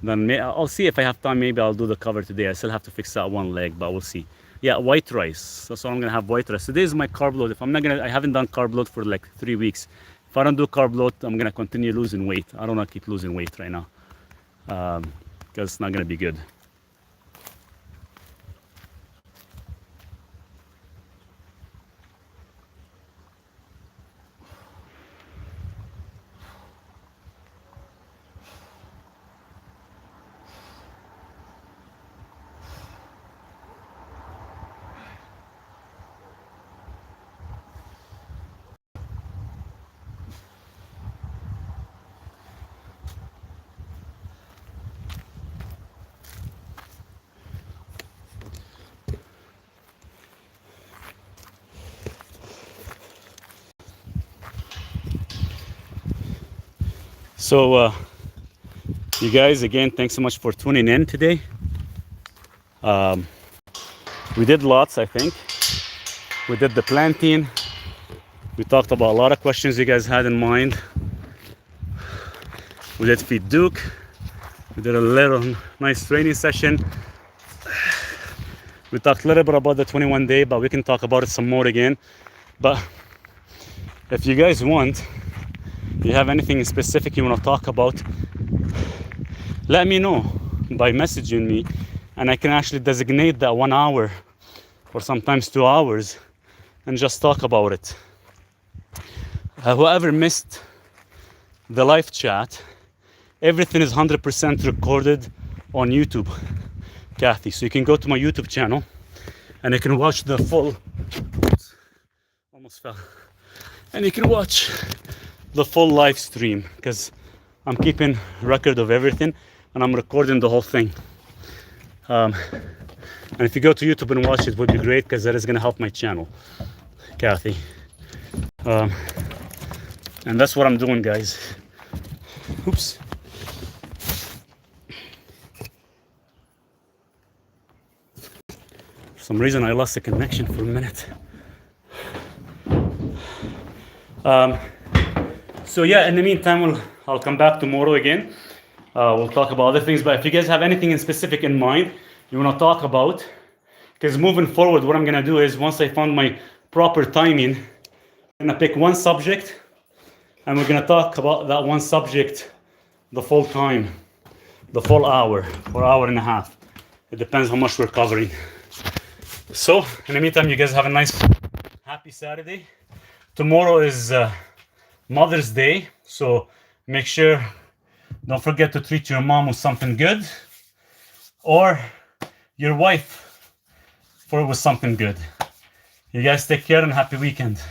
then I'll see if I have time. Maybe I'll do the cover today. I still have to fix that 1 leg, but we'll see. Yeah, white rice. That's all I'm gonna have, white rice. Today is my carb load. If I haven't done carb load for like 3 weeks. If I don't do carb load, I'm gonna continue losing weight. I don't wanna keep losing weight right now, because it's not gonna be good. So you guys, again, thanks so much for tuning in today. We did lots, I think. We did the planting. We talked about a lot of questions you guys had in mind. We did feed Duke. We did a little nice training session. We talked a little bit about the 21-day, but we can talk about it some more again. But if you guys want, you have anything specific you want to talk about, let me know by messaging me, and I can actually designate that 1 hour or sometimes 2 hours and just talk about it. Whoever missed the live chat, everything is 100% recorded on YouTube, Kathy. So you can go to my YouTube channel and you can watch the full, almost fell, and you can watch the full live stream because I'm keeping record of everything and I'm recording the whole thing. And if you go to YouTube and watch it, would be great because that is going to help my channel, Kathy. And that's what I'm doing, guys. Oops. For some reason, I lost the connection for a minute. So yeah, in the meantime, I'll come back tomorrow again. We'll talk about other things, but if you guys have anything in specific in mind you want to talk about, because moving forward, what I'm going to do is once I found my proper timing, I'm going to pick one subject and we're going to talk about that one subject the full time, the full hour or hour and a half. It depends how much we're covering. So in the meantime, you guys have a nice, happy Saturday. Tomorrow is Mother's Day, so make sure, don't forget to treat your mom with something good, or your wife with something good. You guys take care and happy weekend.